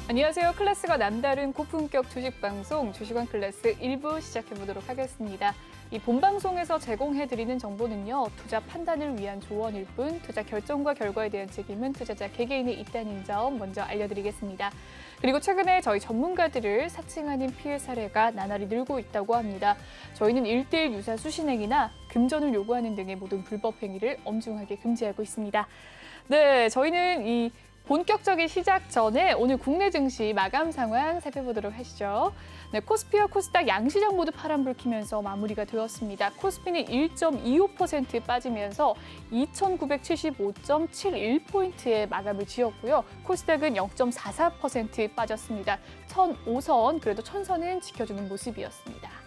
안녕하세요. 클래스가 남다른 고품격 주식방송 주식왕 클래스 1부 시작해보도록 하겠습니다. 이 본방송에서 제공해드리는 정보는요. 투자 판단을 위한 조언일 뿐 투자 결정과 결과에 대한 책임은 투자자 개개인에 있다는 점 먼저 알려드리겠습니다. 그리고 최근에 저희 전문가들을 사칭하는 피해 사례가 나날이 늘고 있다고 합니다. 저희는 1:1 유사 수신행위나 금전을 요구하는 등의 모든 불법 행위를 엄중하게 금지하고 있습니다. 네, 저희는 이 본격적인 시작 전에 오늘 국내 증시 마감 상황 살펴보도록 하시죠. 네, 코스피와 코스닥 양시장 모두 파란불 켜면서 마무리가 되었습니다. 코스피는 1.25% 빠지면서 2,975.71포인트의 마감을 지었고요. 코스닥은 0.44% 빠졌습니다. 1,005선, 그래도 1,000선은 지켜주는 모습이었습니다.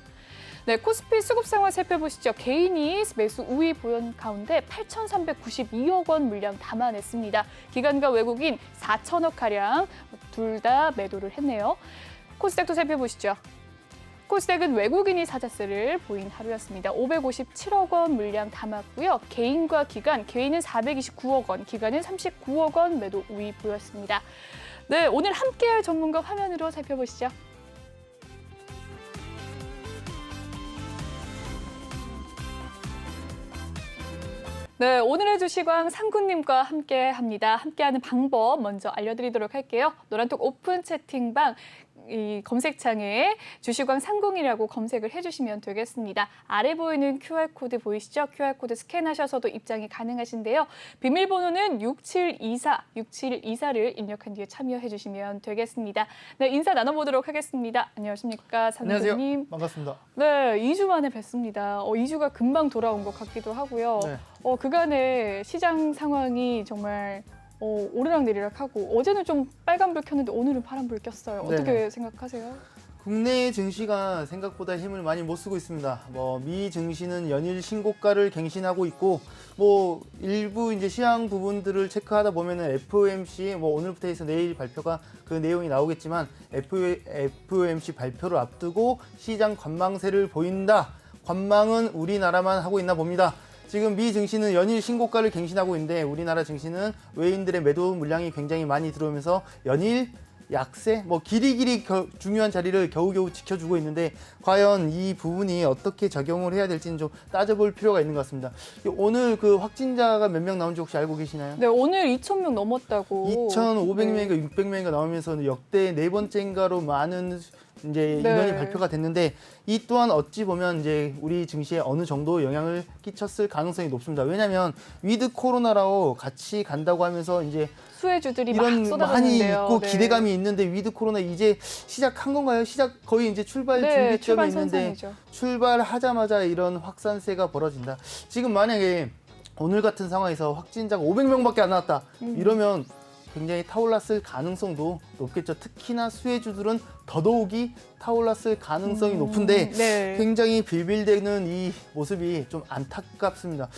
네, 코스피 수급 상황 살펴보시죠. 개인이 매수 우위 보연 가운데 8,392억 원 물량 담아냈습니다. 기관과 외국인 4천억가량 둘 다 매도를 했네요. 코스닥도 살펴보시죠. 코스닥은 외국인이 사자세를 보인 하루였습니다. 557억 원 물량 담았고요. 개인과 기관, 개인은 429억 원, 기관은 39억 원 매도 우위 보였습니다. 네, 오늘 함께할 전문가 화면으로 살펴보시죠. 네, 오늘의 주식왕 상구님과 함께합니다. 함께하는 방법 먼저 알려드리도록 할게요. 노란톡 오픈 채팅방 이 검색창에 주식왕 상공이라고 검색을 해주시면 되겠습니다. 아래 보이는 QR코드 보이시죠? QR코드 스캔하셔서도 입장이 가능하신데요. 비밀번호는 6724를 입력한 뒤에 참여해주시면 되겠습니다. 네, 인사 나눠보도록 하겠습니다. 안녕하십니까, 상구님. 안녕하세요. 반갑습니다. 네, 2주 만에 뵙습니다. 2주가 금방 돌아온 것 같기도 하고요. 네. 그간의 시장 상황이 정말 오르락내리락하고 어제는 좀 빨간불 켰는데 오늘은 파란불 꼈어요. 어떻게 네네. 생각하세요? 국내 증시가 생각보다 힘을 많이 못 쓰고 있습니다. 미 증시는 연일 신고가를 갱신하고 있고, 일부 이제 시황 부분들을 체크하다 보면은 FOMC 오늘부터 해서 내일 발표가 그 내용이 나오겠지만 FOMC 발표를 앞두고 시장 관망세를 보인다. 관망은 우리나라만 하고 있나 봅니다. 지금 미 증시는 연일 신고가를 갱신하고 있는데 우리나라 증시는 외인들의 매도 물량이 굉장히 많이 들어오면서 연일 약세, 길이길이 중요한 자리를 겨우겨우 지켜주고 있는데 과연 이 부분이 어떻게 적용을 해야 될지는 좀 따져볼 필요가 있는 것 같습니다. 오늘 그 확진자가 몇 명 나온지 혹시 알고 계시나요? 네, 오늘 2,000명 넘었다고. 2,500명인가 600명인가 나오면서 역대 네 번째인가로 많은 이제 인원이 발표가 됐는데 이 또한 어찌 보면 이제 우리 증시에 어느 정도 영향을 끼쳤을 가능성이 높습니다. 왜냐하면 위드 코로나로 같이 간다고 하면서 이제 수혜주들이 이런 막 쏟아졌는데요. 많이 있고 네. 기대감이 있는데 위드 코로나 이제 시작한 건가요? 거의 이제 출발 준비점에 출발 있는데 선상이죠. 출발하자마자 이런 확산세가 벌어진다. 지금 만약에 오늘 같은 상황에서 확진자가 500명밖에 안 나왔다. 이러면 굉장히 타올랐을 가능성도 높겠죠. 특히나 수혜주들은 더더욱이 타올랐을 가능성이 높은데 네. 굉장히 빌빌대는 이 모습이 좀 안타깝습니다.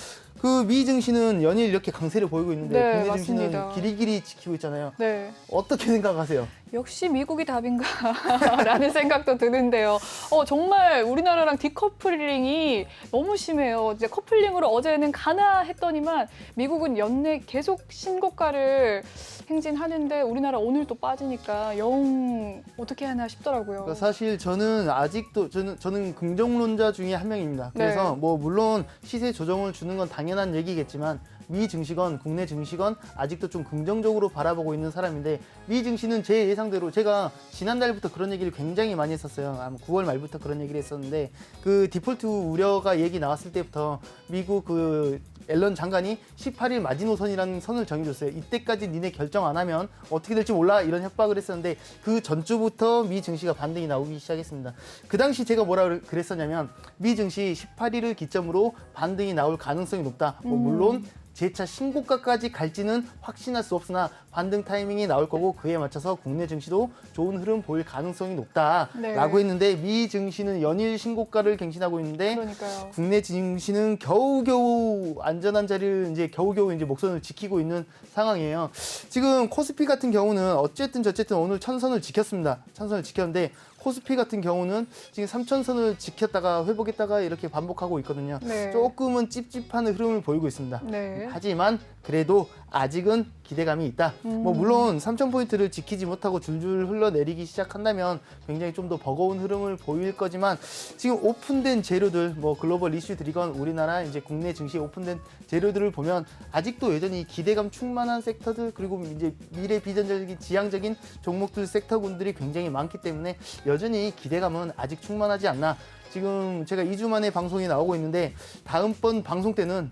그 미 증시는 연일 이렇게 강세를 보이고 있는데 네, 국내 맞습니다. 증시는 길이길이 지키고 있잖아요. 네. 어떻게 생각하세요? 역시 미국이 답인가라는 생각도 드는데요. 정말 우리나라랑 디커플링이 너무 심해요. 이제 커플링으로 어제는 가나 했더니만 미국은 연내 계속 신고가를 행진하는데 우리나라 오늘 또 빠지니까 영 어떻게 하나 싶더라고요. 그러니까 사실 저는 아직도 저는 긍정론자 중에 한 명입니다. 그래서 네. 물론 시세 조정을 주는 건 당연한 얘기겠지만 미 증시건 국내 증시건 아직도 좀 긍정적으로 바라보고 있는 사람인데 미 증시는 제 예상대로 제가 지난달부터 그런 얘기를 굉장히 많이 했었어요. 아마 9월 말부터 그런 얘기를 했었는데 그 디폴트 우려가 얘기 나왔을 때부터 미국 그 앨런 장관이 18일 마지노선이라는 선을 정해줬어요. 이때까지 니네 결정 안 하면 어떻게 될지 몰라 이런 협박을 했었는데 그 전주부터 미 증시가 반등이 나오기 시작했습니다. 그 당시 제가 뭐라 그랬었냐면 미 증시 18일을 기점으로 반등이 나올 가능성이 높다. 물론 재차 신고가까지 갈지는 확신할 수 없으나 반등 타이밍이 나올 거고 그에 맞춰서 국내 증시도 좋은 흐름 보일 가능성이 높다라고 했는데 미 증시는 연일 신고가를 갱신하고 있는데 그러니까요. 국내 증시는 겨우겨우 안전한 자리를 이제 겨우겨우 이제 목선을 지키고 있는 상황이에요. 지금 코스피 같은 경우는 어쨌든 오늘 1,000선을 지켰습니다. 1,000선을 지켰는데 코스피 같은 경우는 지금 3,000선을 지켰다가 회복했다가 이렇게 반복하고 있거든요. 네. 조금은 찝찝한 흐름을 보이고 있습니다. 네. 하지만 그래도 아직은 기대감이 있다. 뭐 물론 3,000포인트를 지키지 못하고 줄줄 흘러내리기 시작한다면 굉장히 좀 더 버거운 흐름을 보일 거지만 지금 오픈된 재료들, 뭐 글로벌 이슈들이건 우리나라 이제 국내 증시에 오픈된 재료들을 보면 아직도 여전히 기대감 충만한 섹터들, 그리고 이제 미래 비전적인 지향적인 종목들 섹터군들이 굉장히 많기 때문에 여전히 기대감은 아직 충만하지 않나. 지금 제가 2주 만에 방송이 나오고 있는데 다음번 방송 때는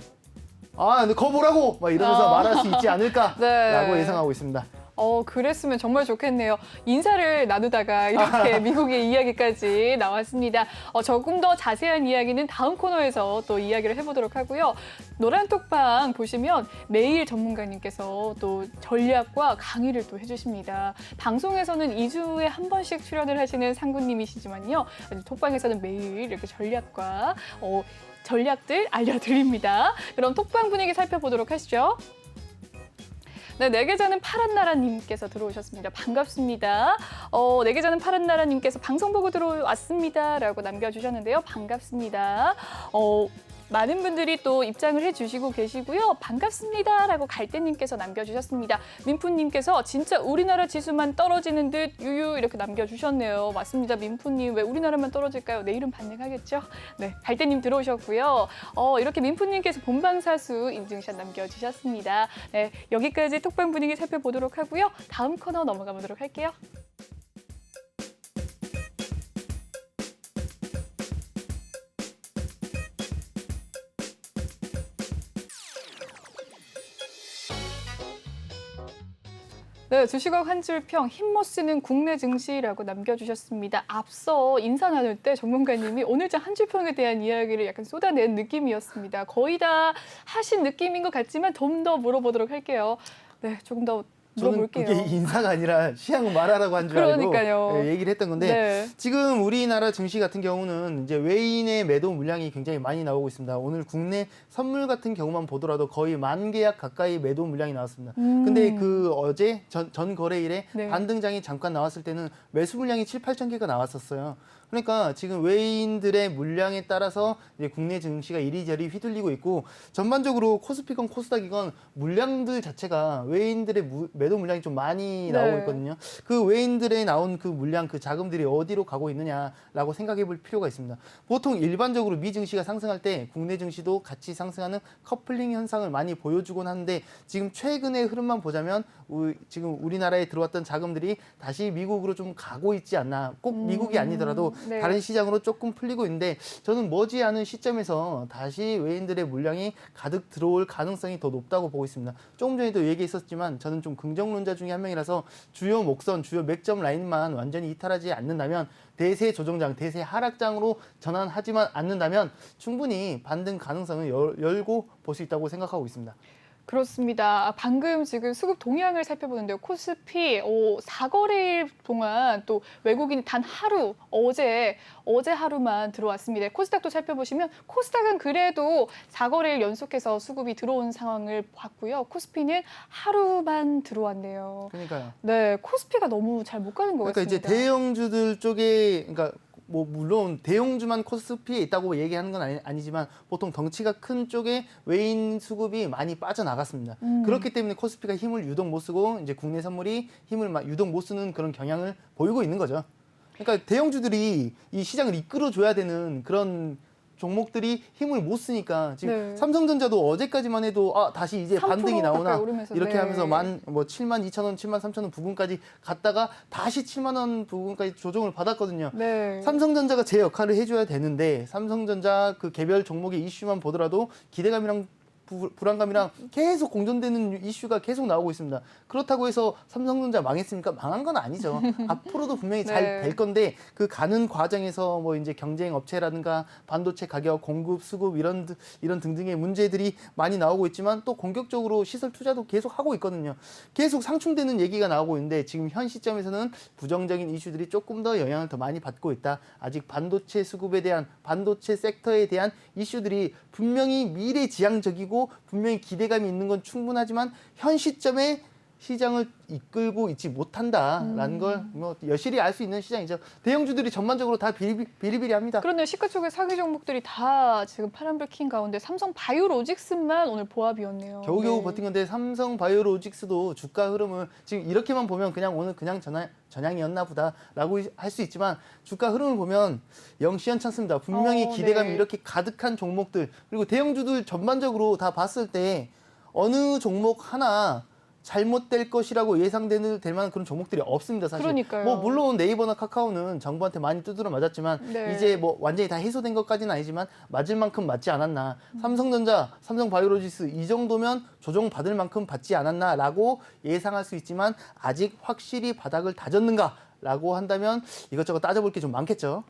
근데 거 보라고! 막 이러면서 말할 수 있지 않을까라고 네. 예상하고 있습니다. 그랬으면 정말 좋겠네요. 인사를 나누다가 이렇게 미국의 이야기까지 나왔습니다. 조금 더 자세한 이야기는 다음 코너에서 또 이야기를 해보도록 하고요. 노란톡방 보시면 매일 전문가님께서 또 전략과 강의를 또 해주십니다. 방송에서는 2주에 한 번씩 출연을 하시는 상구님이시지만요. 톡방에서는 매일 이렇게 전략과 전략들 알려드립니다. 그럼 톡방 분위기 살펴보도록 하시죠. 네, 내계자는 파란나라님께서 들어오셨습니다. 반갑습니다. 내계자는 파란나라님께서 방송 보고 들어왔습니다. 라고 남겨주셨는데요. 반갑습니다. 많은 분들이 또 입장을 해주시고 계시고요. 반갑습니다. 라고 갈대님께서 남겨주셨습니다. 민푸님께서 진짜 우리나라 지수만 떨어지는 듯 유유 이렇게 남겨주셨네요. 맞습니다. 민푸님 왜 우리나라만 떨어질까요? 내일은 반등하겠죠? 네, 갈대님 들어오셨고요. 이렇게 민푸님께서 본방사수 인증샷 남겨주셨습니다. 네, 여기까지 톡방 분위기 살펴보도록 하고요. 다음 코너 넘어가 보도록 할게요. 네, 주식왕 한 줄 평 힘못 쓰는 국내 증시라고 남겨주셨습니다. 앞서 인사 나눌 때 전문가님이 오늘장 한 줄 평에 대한 이야기를 약간 쏟아낸 느낌이었습니다. 거의 다 하신 느낌인 것 같지만 좀 더 물어보도록 할게요. 네, 조금 더 저는 물어볼게요. 그게 인사가 아니라 시향 말하라고 한 줄 알고 그러니까요. 얘기를 했던 건데 네. 지금 우리나라 증시 같은 경우는 이제 외인의 매도 물량이 굉장히 많이 나오고 있습니다. 오늘 국내 선물 같은 경우만 보더라도 거의 10,000계약 가까이 매도 물량이 나왔습니다. 근데 그 어제 전 거래일에 네. 반등장이 잠깐 나왔을 때는 매수 물량이 7,000~8,000개가 나왔었어요. 그러니까 지금 외인들의 물량에 따라서 이제 국내 증시가 이리저리 휘둘리고 있고 전반적으로 코스피건 코스닥이건 물량들 자체가 외인들의 매도 물량이 좀 많이 나오고 네. 있거든요. 그 외인들의 나온 그 물량, 그 자금들이 어디로 가고 있느냐라고 생각해 볼 필요가 있습니다. 보통 일반적으로 미 증시가 상승할 때 국내 증시도 같이 상승하는 커플링 현상을 많이 보여주곤 하는데 지금 최근의 흐름만 보자면 지금 우리나라에 들어왔던 자금들이 다시 미국으로 좀 가고 있지 않나. 꼭 미국이 아니더라도 네. 다른 시장으로 조금 풀리고 있는데 저는 머지않은 시점에서 다시 외인들의 물량이 가득 들어올 가능성이 더 높다고 보고 있습니다. 조금 전에도 얘기했었지만 저는 좀 긍정론자 중에 한 명이라서 주요 목선, 주요 맥점 라인만 완전히 이탈하지 않는다면 대세 조정장, 대세 하락장으로 전환하지만 않는다면 충분히 반등 가능성을 열고 볼 수 있다고 생각하고 있습니다. 그렇습니다. 방금 지금 수급 동향을 살펴보는데요. 코스피 4거래일 동안 또 외국인이 단 하루, 어제 하루만 들어왔습니다. 코스닥도 살펴보시면 코스닥은 그래도 4거래일 연속해서 수급이 들어온 상황을 봤고요. 코스피는 하루만 들어왔네요. 그러니까요. 네, 코스피가 너무 잘 못 가는 것 그러니까 이제 같습니다. 대형주들 쪽에 뭐 물론 대형주만 코스피에 있다고 얘기하는 건 아니지만 보통 덩치가 큰 쪽에 외인 수급이 많이 빠져나갔습니다. 그렇기 때문에 코스피가 힘을 유독 못 쓰고 이제 국내 선물이 힘을 유독 못 쓰는 그런 경향을 보이고 있는 거죠. 그러니까 대형주들이 이 시장을 이끌어줘야 되는 그런 종목들이 힘을 못 쓰니까 지금 네. 삼성전자도 어제까지만 해도 다시 이제 3% 반등이 나오나 가까이 오르면서, 이렇게 네. 하면서 72,000원, 73,000원 부근까지 갔다가 다시 7만 원 부근까지 조정을 받았거든요. 네. 삼성전자가 제 역할을 해줘야 되는데 삼성전자 그 개별 종목의 이슈만 보더라도 기대감이랑 불안감이랑 계속 공존되는 이슈가 계속 나오고 있습니다. 그렇다고 해서 삼성전자 망했습니까? 망한 건 아니죠. 앞으로도 분명히 네. 잘 될 건데 그 가는 과정에서 뭐 이제 경쟁 업체라든가 반도체 가격, 공급, 수급 이런 등등의 문제들이 많이 나오고 있지만 또 공격적으로 시설 투자도 계속 하고 있거든요. 계속 상충되는 얘기가 나오고 있는데 지금 현 시점에서는 부정적인 이슈들이 조금 더 영향을 더 많이 받고 있다. 아직 반도체 수급에 대한 반도체 섹터에 대한 이슈들이 분명히 미래지향적이고 분명히 기대감이 있는 건 충분하지만 현 시점에 시장을 이끌고 있지 못한다라는 걸 뭐 여실히 알 수 있는 시장이죠. 대형주들이 전반적으로 다 비리비리합니다. 그런데 시가총액 상위 종목들이 다 지금 파란불 킨 가운데 삼성 바이오로직스만 오늘 보합이었네요. 겨우겨우 네. 버틴 건데 삼성 바이오로직스도 주가 흐름을 지금 이렇게만 보면 그냥 오늘 그냥 전향이었나 보다라고 할 수 있지만 주가 흐름을 보면 영 시원찮습니다. 분명히 기대감이 네. 이렇게 가득한 종목들 그리고 대형주들 전반적으로 다 봤을 때 어느 종목 하나 잘못될 것이라고 예상될 만한 그런 종목들이 없습니다. 사실. 그러니까요. 뭐 물론 네이버나 카카오는 정부한테 많이 두드려 맞았지만 네. 이제 뭐 완전히 다 해소된 것까지는 아니지만 맞을 만큼 맞지 않았나. 삼성전자, 삼성바이오로직스 이 정도면 조정 받을 만큼 받지 않았나라고 예상할 수 있지만 아직 확실히 바닥을 다졌는가라고 한다면 이것저것 따져볼 게 좀 많겠죠.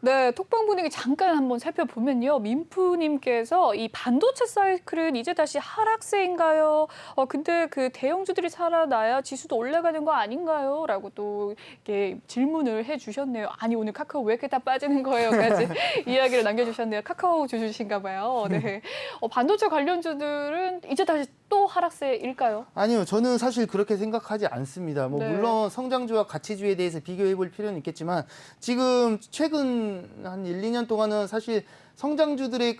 네, 톡방 분위기 잠깐 한번 살펴보면요. 민프님께서 이 반도체 사이클은 이제 다시 하락세인가요? 근데 그 대형주들이 살아나야 지수도 올라가는 거 아닌가요? 라고 또 이렇게 질문을 해주셨네요. 아니, 오늘 카카오 왜 이렇게 다 빠지는 거예요?까지 이야기를 남겨주셨네요. 카카오 주주신가 봐요. 네. 반도체 관련주들은 이제 다시 또 하락세일까요? 아니요, 저는 사실 그렇게 생각하지 않습니다. 뭐 네. 물론 성장주와 가치주에 대해서 비교해 볼 필요는 있겠지만 지금 최근 한 1, 2년 동안은 사실 성장주들이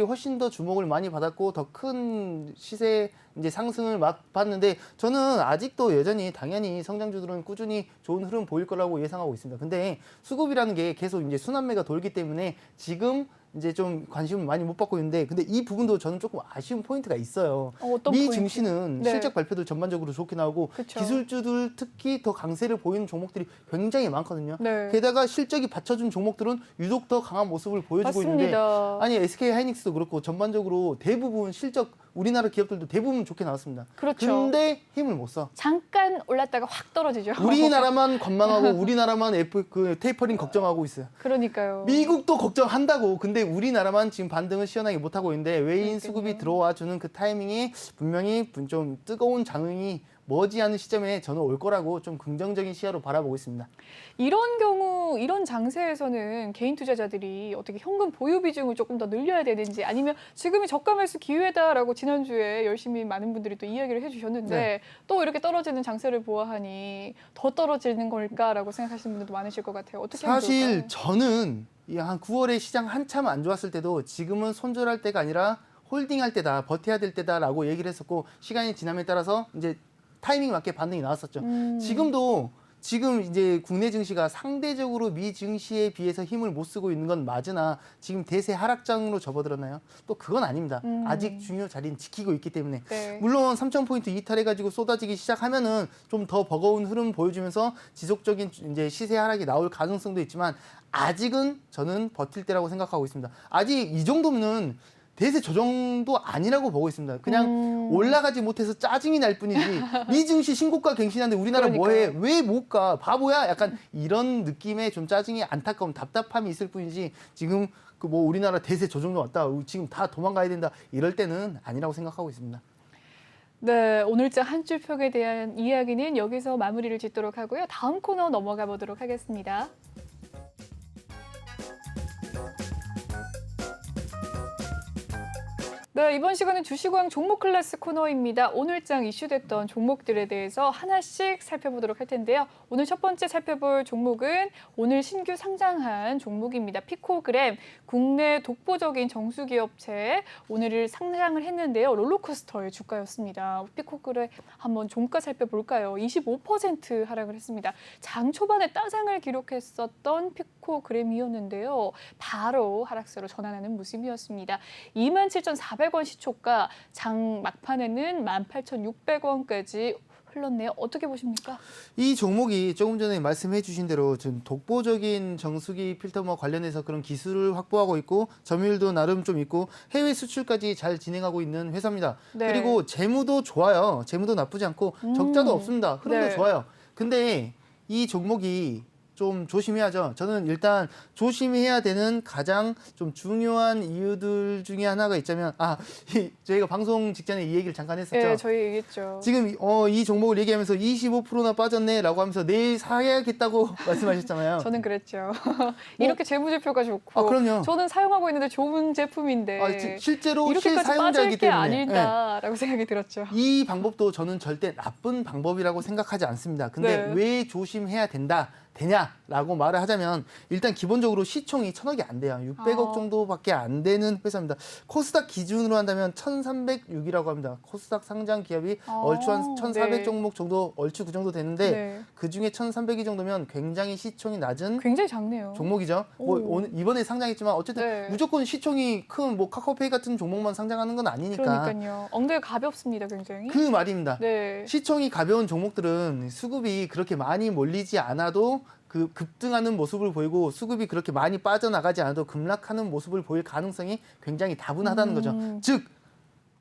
훨씬 더 주목을 많이 받았고 더 큰 시세 이제 상승을 막 봤는데 저는 아직도 여전히 당연히 성장주들은 꾸준히 좋은 흐름 보일 거라고 예상하고 있습니다. 근데 수급이라는 게 계속 이제 순환매가 돌기 때문에 지금 이제 좀 관심을 많이 못 받고 있는데 근데 이 부분도 저는 조금 아쉬운 포인트가 있어요. 어떤 미 포인트? 증시는 네. 실적 발표도 전반적으로 좋게 나오고 그쵸. 기술주들 특히 더 강세를 보이는 종목들이 굉장히 많거든요. 네. 게다가 실적이 받쳐준 종목들은 유독 더 강한 모습을 보여주고 있는데 맞습니다. 아니 SK 하이닉스도 그렇고 전반적으로 대부분 실적 우리나라 기업들도 대부분 좋게 나왔습니다. 그렇죠. 근데 힘을 못 써. 잠깐 올랐다가 확 떨어지죠. 우리나라만 관망하고 우리나라만 테이퍼링 걱정하고 있어요. 그러니까요. 미국도 걱정한다고. 근데 우리나라만 지금 반등을 시원하게 못하고 있는데 외인 수급이 들어와 주는 그 타이밍이 분명히 좀 뜨거운 장응이 머지않은 시점에 저는 올 거라고 좀 긍정적인 시야로 바라보고 있습니다. 이런 경우, 이런 장세에서는 개인 투자자들이 어떻게 현금 보유 비중을 조금 더 늘려야 되는지 아니면 지금이 저가 매수 기회다라고 지난주에 열심히 많은 분들이 또 이야기를 해주셨는데 네. 또 이렇게 떨어지는 장세를 보아하니 더 떨어지는 걸까라고 생각하시는 분들도 많으실 것 같아요. 어떻게 하면 사실 좋을까요? 저는 이 한 9월에 시장 한참 안 좋았을 때도 지금은 손절할 때가 아니라 홀딩할 때다, 버텨야 될 때다라고 얘기를 했었고 시간이 지남에 따라서 이제 타이밍 맞게 반등이 나왔었죠. 지금도 지금 이제 국내 증시가 상대적으로 미 증시에 비해서 힘을 못 쓰고 있는 건 맞으나 지금 대세 하락장으로 접어들었나요? 또 그건 아닙니다. 아직 중요 자리는 지키고 있기 때문에. 네. 물론 3,000포인트 이탈해가지고 쏟아지기 시작하면은 좀 더 버거운 흐름 보여주면서 지속적인 이제 시세 하락이 나올 가능성도 있지만 아직은 저는 버틸 때라고 생각하고 있습니다. 아직 이 정도면 대세 조정도 아니라고 보고 있습니다. 그냥 올라가지 못해서 짜증이 날 뿐이지 미증시 신고가 갱신하는데 우리나라 뭐해? 왜 못 가? 바보야? 약간 이런 느낌의 좀 짜증이 안타까운 답답함이 있을 뿐이지 지금 그 뭐 우리나라 대세 조정도 왔다. 지금 다 도망가야 된다. 이럴 때는 아니라고 생각하고 있습니다. 네, 오늘자 한 줄 평에 대한 이야기는 여기서 마무리를 짓도록 하고요. 다음 코너 넘어가 보도록 하겠습니다. 네, 이번 시간은 주식왕 종목 클래스 코너입니다. 오늘장 이슈됐던 종목들에 대해서 하나씩 살펴보도록 할 텐데요. 오늘 첫 번째 살펴볼 종목은 오늘 신규 상장한 종목입니다. 피코그램, 국내 독보적인 정수기업체 오늘을 상장을 했는데요. 롤러코스터의 주가였습니다. 피코그램 한번 종가 살펴볼까요? 25% 하락을 했습니다. 장 초반에 따장을 기록했었던 피코그램이었는데요. 바로 하락세로 전환하는 모습이었습니다. 27,400원 시초가, 장 막판에는 18,600원까지 흘렀네요. 어떻게 보십니까? 이 종목이 조금 전에 말씀해 주신 대로 좀 독보적인 정수기 필터모 관련해서 그런 기술을 확보하고 있고 점유율도 나름 좀 있고 해외 수출까지 잘 진행하고 있는 회사입니다. 네. 그리고 재무도 좋아요. 재무도 나쁘지 않고 적자도 없습니다. 흐름도 네. 좋아요. 근데 이 종목이 좀 조심해야죠. 저는 일단 조심해야 되는 가장 좀 중요한 이유들 중에 하나가 있자면 저희가 방송 직전에 이 얘기를 잠깐 했었죠. 네, 저희 얘기했죠. 지금 이 종목을 얘기하면서 25%나 빠졌네라고 하면서 내일 사야겠다고 말씀하셨잖아요. 저는 그랬죠. 이렇게 재무제표가 좋고 그럼요. 저는 사용하고 있는데 좋은 제품인데 실제로 이렇게까지 실사용자이기 빠질 게 때문에 아닐까라고 생각이 들었죠. 이 방법도 저는 절대 나쁜 방법이라고 생각하지 않습니다. 근데 네. 왜 조심해야 되냐라고 말을 하자면 일단 기본적으로 시총이 1,000억이 안 돼요. 600억 정도밖에 안 되는 회사입니다. 코스닥 기준으로 한다면 1,306이라고 합니다. 코스닥 상장 기업이 얼추 한 1,400 네. 종목 정도 얼추 그 정도 되는데 네. 그중에 1,300이 정도면 굉장히 시총이 낮은 굉장히 작네요. 종목이죠. 뭐 오늘 이번에 상장했지만 어쨌든 네. 무조건 시총이 큰 뭐 카카오페이 같은 종목만 상장하는 건 아니니까. 그러니까요. 엉덩이가 가볍습니다, 굉장히. 그 말입니다. 네. 시총이 가벼운 종목들은 수급이 그렇게 많이 몰리지 않아도 그 급등하는 모습을 보이고 수급이 그렇게 많이 빠져나가지 않아도 급락하는 모습을 보일 가능성이 굉장히 다분하다는 거죠. 즉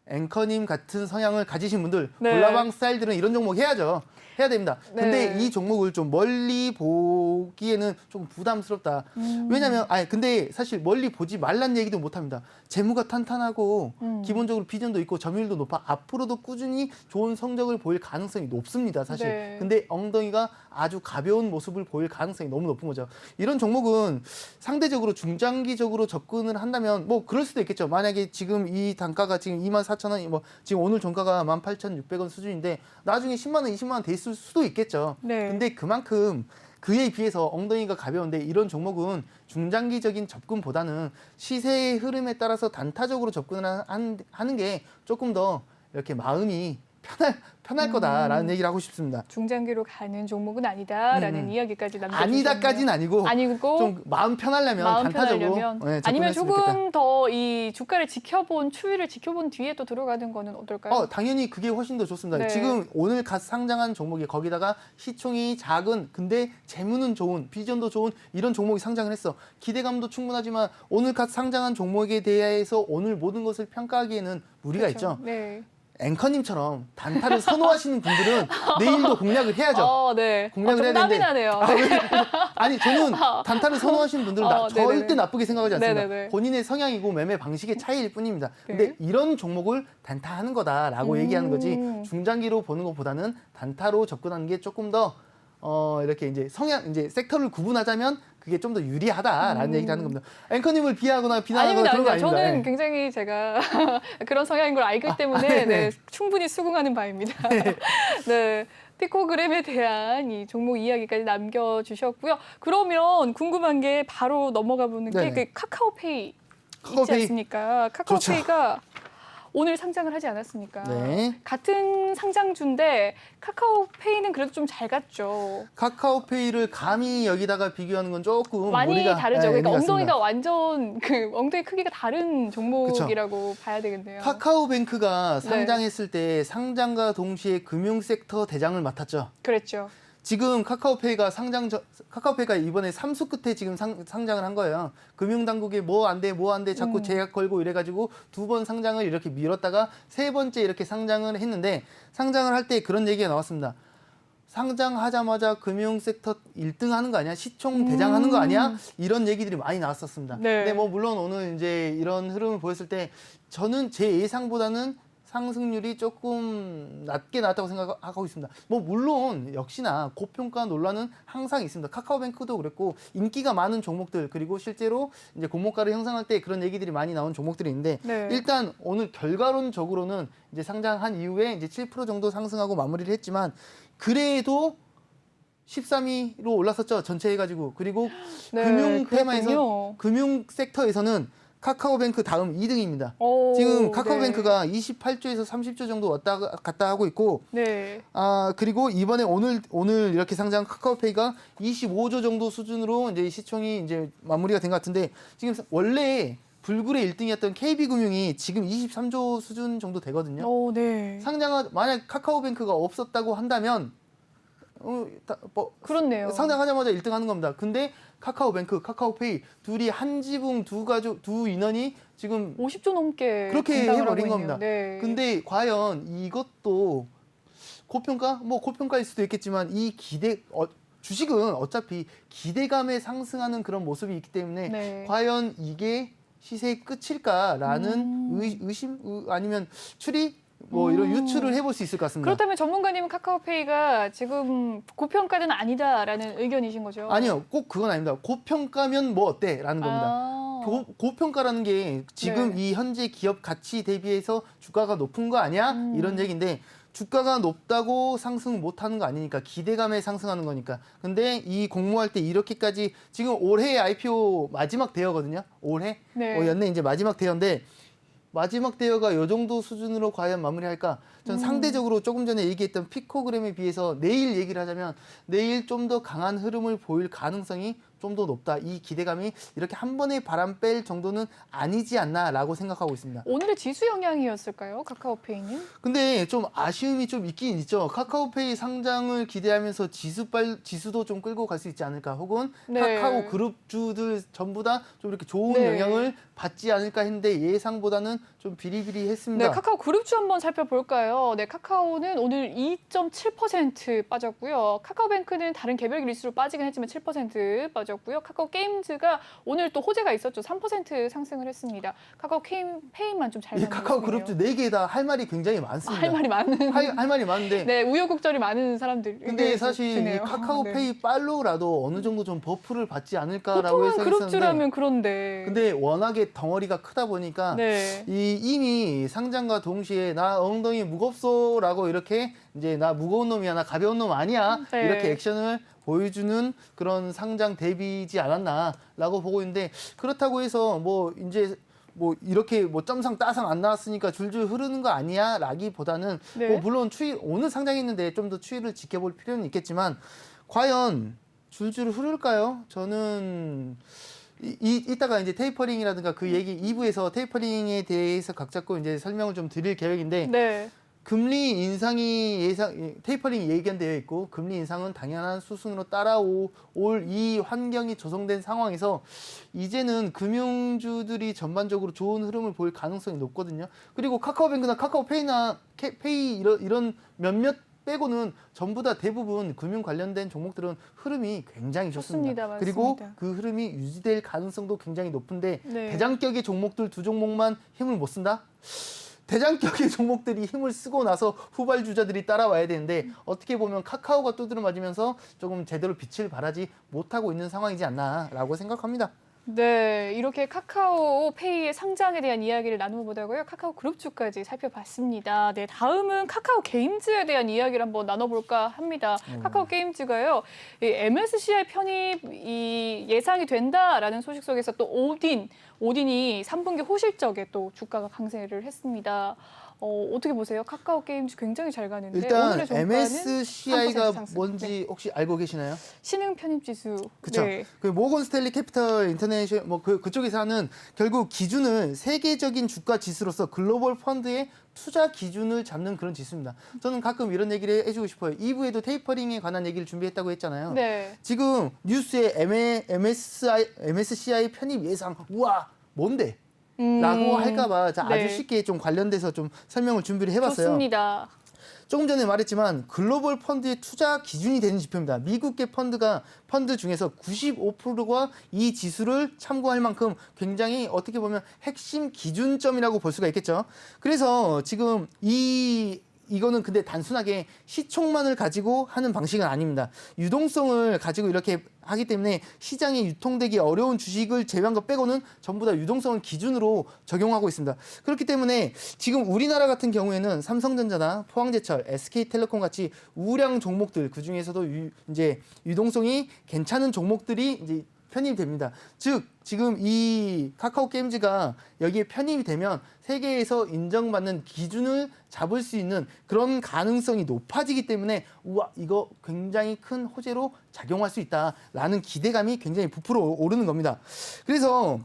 앵커님 같은 성향을 가지신 분들 네. 볼라방 스타일들은 이런 종목 해야 됩니다. 근데 네. 이 종목을 좀 멀리 보기에는 조금 부담스럽다. 왜냐면 근데 사실 멀리 보지 말란 얘기도 못 합니다. 재무가 탄탄하고 기본적으로 비전도 있고 점유율도 높아 앞으로도 꾸준히 좋은 성적을 보일 가능성이 높습니다. 사실. 네. 근데 엉덩이가 아주 가벼운 모습을 보일 가능성이 너무 높은 거죠. 이런 종목은 상대적으로 중장기적으로 접근을 한다면 뭐 그럴 수도 있겠죠. 만약에 지금 이 단가가 지금 24,000원, 뭐 지금 오늘 종가가 18,600원 수준인데 나중에 10만 원, 20만 원 돼 있을 수도 있겠죠. 네. 근데 그만큼 그에 비해서 엉덩이가 가벼운데 이런 종목은 중장기적인 접근보다는 시세의 흐름에 따라서 단타적으로 접근을 하는 게 조금 더 이렇게 마음이 편할 거다라는 얘기를 하고 싶습니다. 중장기로 가는 종목은 아니다라는 이야기까지 남겨주셨네요. 아니다까지는 아니고 좀 마음 편하려면 마음 단타적으로 편하려면 접근했으면 아니면 좋겠다. 조금 더 이 주가를 추이를 지켜본 뒤에 또 들어가는 거는 어떨까요? 당연히 그게 훨씬 더 좋습니다. 네. 지금 오늘 갓 상장한 종목이 거기다가 시총이 작은 근데 재무는 좋은 비전도 좋은 이런 종목이 상장을 했어. 기대감도 충분하지만 오늘 갓 상장한 종목에 대해서 오늘 모든 것을 평가하기에는 무리가 그렇죠. 있죠. 네. 앵커님처럼 단타를 선호하시는 분들은 내일도 공략을 해야죠. 네. 공략을 좀 해야 땀이 되는데 나네요. 아니 저는 단타를 선호하시는 분들은 절대 네네네. 나쁘게 생각하지 않습니다. 네네네. 본인의 성향이고 매매 방식의 차이일 뿐입니다. 근데 이런 종목을 단타하는 거다라고 얘기하는 거지 중장기로 보는 것보다는 단타로 접근하는 게 조금 더 이렇게 이제 섹터를 구분하자면 그게 좀 더 유리하다라는 얘기를 하는 겁니다. 앵커님을 비하하거나 비난하거나 그런 거 아닙니다. 저는 예. 굉장히 제가 그런 성향인 걸 알기 때문에 네, 충분히 수긍하는 바입니다. 네. 피코그램에 대한 이 종목 이야기까지 남겨주셨고요. 그러면 궁금한 게 바로 넘어가 보는 게 그 카카오페이 있지 않습니까? 카카오페이가 오늘 상장을 하지 않았습니까? 네. 같은 상장주인데 카카오페이는 그래도 좀 잘 갔죠. 카카오페이를 감히 여기다가 비교하는 건 조금 많이 우리가 다르죠. 그러니까 의미가 엉덩이가 있습니다. 완전 엉덩이 크기가 다른 종목이라고 그쵸. 봐야 되겠네요. 카카오뱅크가 상장했을 때 상장과 동시에 금융섹터 대장을 맡았죠. 그랬죠. 지금 카카오페이가 이번에 3수 끝에 지금 상장을 한 거예요. 금융당국에 뭐 안 돼 자꾸 제약 걸고 이래가지고 2번 상장을 이렇게 미뤘다가 3번째 이렇게 상장을 했는데 상장을 할 때 그런 얘기가 나왔습니다. 상장하자마자 금융섹터 1등 하는 거 아니야? 시총 대장 하는 거 아니야? 이런 얘기들이 많이 나왔었습니다. 네. 근데 뭐 물론 오늘 이제 이런 흐름을 보였을 때 저는 제 예상보다는 상승률이 조금 낮게 나왔다고 생각하고 있습니다. 뭐 물론 역시나 고평가 논란은 항상 있습니다. 카카오뱅크도 그랬고 인기가 많은 종목들 그리고 실제로 이제 공모가를 형성할 때 그런 얘기들이 많이 나온 종목들이 있는데 일단 오늘 결과론적으로는 이제 상장한 이후에 이제 7% 정도 상승하고 마무리를 했지만 그래도 13위로 올랐었죠. 전체 해가지고 그리고 금융 테마에서 금융 섹터에서는 카카오뱅크 다음 2등입니다. 지금 카카오뱅크가 28조에서 30조 정도 왔다 갔다 하고 있고, 그리고 이번에 오늘 이렇게 상장한 카카오페이가 25조 정도 수준으로 이제 시총이 이제 마무리가 된 것 같은데, 지금 원래 불굴의 1등이었던 KB금융이 지금 23조 수준 정도 되거든요. 만약 카카오뱅크가 없었다고 한다면, 그렇네요. 상장하자마자 1등 하는 겁니다. 근데 카카오뱅크, 카카오페이 둘이 한 지붕 두 인원이 지금 50조 넘게 그렇게 해버린 겁니다. 네. 근데 과연 이것도 고평가? 뭐 고평가일 수도 있겠지만 이 주식은 어차피 기대감에 상승하는 그런 모습이 있기 때문에 네. 과연 이게 시세의 끝일까라는 의심 아니면 추리 뭐 이런 유추를 해볼 수 있을 것 같습니다. 그렇다면 전문가님은 카카오페이가 지금 고평가는 아니다라는 의견이신 거죠? 아니요, 꼭 그건 아닙니다. 고평가면 뭐 어때라는 겁니다. 아. 고평가라는 게 지금 네. 이 현재 기업 가치 대비해서 주가가 높은 거 아니야? 이런 얘기인데 주가가 높다고 상승 못하는 거 아니니까 기대감에 상승하는 거니까. 근데 이 공모할 때 이렇게까지 지금 올해 IPO 마지막 대여거든요. 올해 네. 연내 이제 마지막 대여인데 마지막 대여가 이 정도 수준으로 과연 마무리할까? 전 상대적으로 조금 전에 얘기했던 피코그램에 비해서 내일 얘기를 하자면 내일 좀 더 강한 흐름을 보일 가능성이 좀 더 높다. 이 기대감이 이렇게 한 번에 바람 뺄 정도는 아니지 않나라고 생각하고 있습니다. 오늘의 지수 영향이었을까요? 카카오페이는? 근데 좀 아쉬움이 좀 있긴 있죠. 카카오페이 상장을 기대하면서 지수도 좀 끌고 갈 수 있지 않을까. 혹은 네. 카카오 그룹주들 전부 다 좀 이렇게 좋은 네. 영향을 받지 않을까 했는데 예상보다는 좀 비리비리했습니다. 네, 카카오 그룹주 한번 살펴볼까요? 네, 카카오는 오늘 2.7% 빠졌고요. 카카오뱅크는 다른 개별 기수로 빠지긴 했지만 7% 빠졌고요. 카카오 게임즈가 오늘 또 호재가 있었죠. 3% 상승을 했습니다. 카카오 페이만 좀 잘 이 나는 카카오 모습이네요. 그룹주 4개 다 할 말이 굉장히 많습니다. 할 말이 많은. 할 말이 많은데 네, 우여곡절이 많은 사람들. 근데 사실 이 드네요. 카카오페이 네. 팔로우라도 어느 정도 좀 버프를 받지 않을까라고 보통은 해서 했었는데 그룹주라면 그런데. 근데 워낙에 덩어리가 크다 보니까 네. 이미 상장과 동시에 나 엉덩이 무겁소라고 이렇게 이제 나 무거운 놈이야 나 가벼운 놈 아니야 네. 이렇게 액션을 보여주는 그런 상장 대비지 않았나라고 보고 있는데 그렇다고 해서 뭐 이제 뭐 이렇게 뭐 점상 따상 안 나왔으니까 줄줄 흐르는 거 아니야 라기보다는 네. 뭐 물론 오늘 상장했는데 좀 더 추이를 지켜볼 필요는 있겠지만 과연 줄줄 흐를까요? 저는 이따가 이제 테이퍼링이라든가 그 얘기 2부에서 테이퍼링에 대해서 각 잡고 이제 설명을 좀 드릴 계획인데 네. 금리 인상이 테이퍼링이 예견되어 있고 금리 인상은 당연한 수순으로 따라올 이 환경이 조성된 상황에서 이제는 금융주들이 전반적으로 좋은 흐름을 보일 가능성이 높거든요. 그리고 카카오뱅크나 카카오페이나 페이 이런 몇몇 빼고는 전부 다 대부분 금융 관련된 종목들은 흐름이 굉장히 좋습니다. 좋습니다. 그리고 맞습니다. 그 흐름이 유지될 가능성도 굉장히 높은데 네. 대장격의 종목들 두 종목만 힘을 못 쓴다? 대장격의 종목들이 힘을 쓰고 나서 후발주자들이 따라와야 되는데 어떻게 보면 카카오가 두드려 맞으면서 조금 제대로 빛을 발하지 못하고 있는 상황이지 않나라고 생각합니다. 네, 이렇게 카카오페이의 상장에 대한 이야기를 나눠보다고요. 카카오 그룹주까지 살펴봤습니다. 네, 다음은 카카오 게임즈에 대한 이야기를 한번 나눠볼까 합니다. 카카오 게임즈가요, 이 MSCI 편입이 예상이 된다라는 소식 속에서 또 오딘이 3분기 호실적에 또 주가가 강세를 했습니다. 어떻게 보세요? 카카오 게임즈 굉장히 잘 가는데 일단 오늘의 종가는 MSCI가 3% 상승. 뭔지 네. 혹시 알고 계시나요? 신흥 편입 지수. 그쵸. 네. 그 모건 스탠리 캐피털 인터내셔널 그쪽에서 하는 결국 기준을 세계적인 주가 지수로서 글로벌 펀드의 투자 기준을 잡는 그런 지수입니다. 저는 가끔 이런 얘기를 해주고 싶어요. 2부에도 테이퍼링에 관한 얘기를 준비했다고 했잖아요. 네. 지금 뉴스에 MSCI 편입 예상 우와 뭔데? 라고 할까봐 아주 네. 쉽게 좀 관련돼서 좀 설명을 준비를 해봤어요. 좋습니다. 조금 전에 말했지만 글로벌 펀드의 투자 기준이 되는 지표입니다. 미국계 펀드 중에서 95%가 이 지수를 참고할 만큼 굉장히 어떻게 보면 핵심 기준점이라고 볼 수가 있겠죠. 그래서 지금 이거는 근데 단순하게 시총만을 가지고 하는 방식은 아닙니다. 유동성을 가지고 이렇게 하기 때문에 시장에 유통되기 어려운 주식을 제외한 것 빼고는 전부 다 유동성을 기준으로 적용하고 있습니다. 그렇기 때문에 지금 우리나라 같은 경우에는 삼성전자나 포항제철, SK텔레콤 같이 우량 종목들 그 중에서도 이제 유동성이 괜찮은 종목들이 이제 편입이 됩니다. 즉 지금 이 카카오 게임즈가 여기에 편입이 되면 세계에서 인정받는 기준을 잡을 수 있는 그런 가능성이 높아지기 때문에 우와 이거 굉장히 큰 호재로 작용할 수 있다라는 기대감이 굉장히 부풀어 오르는 겁니다. 그래서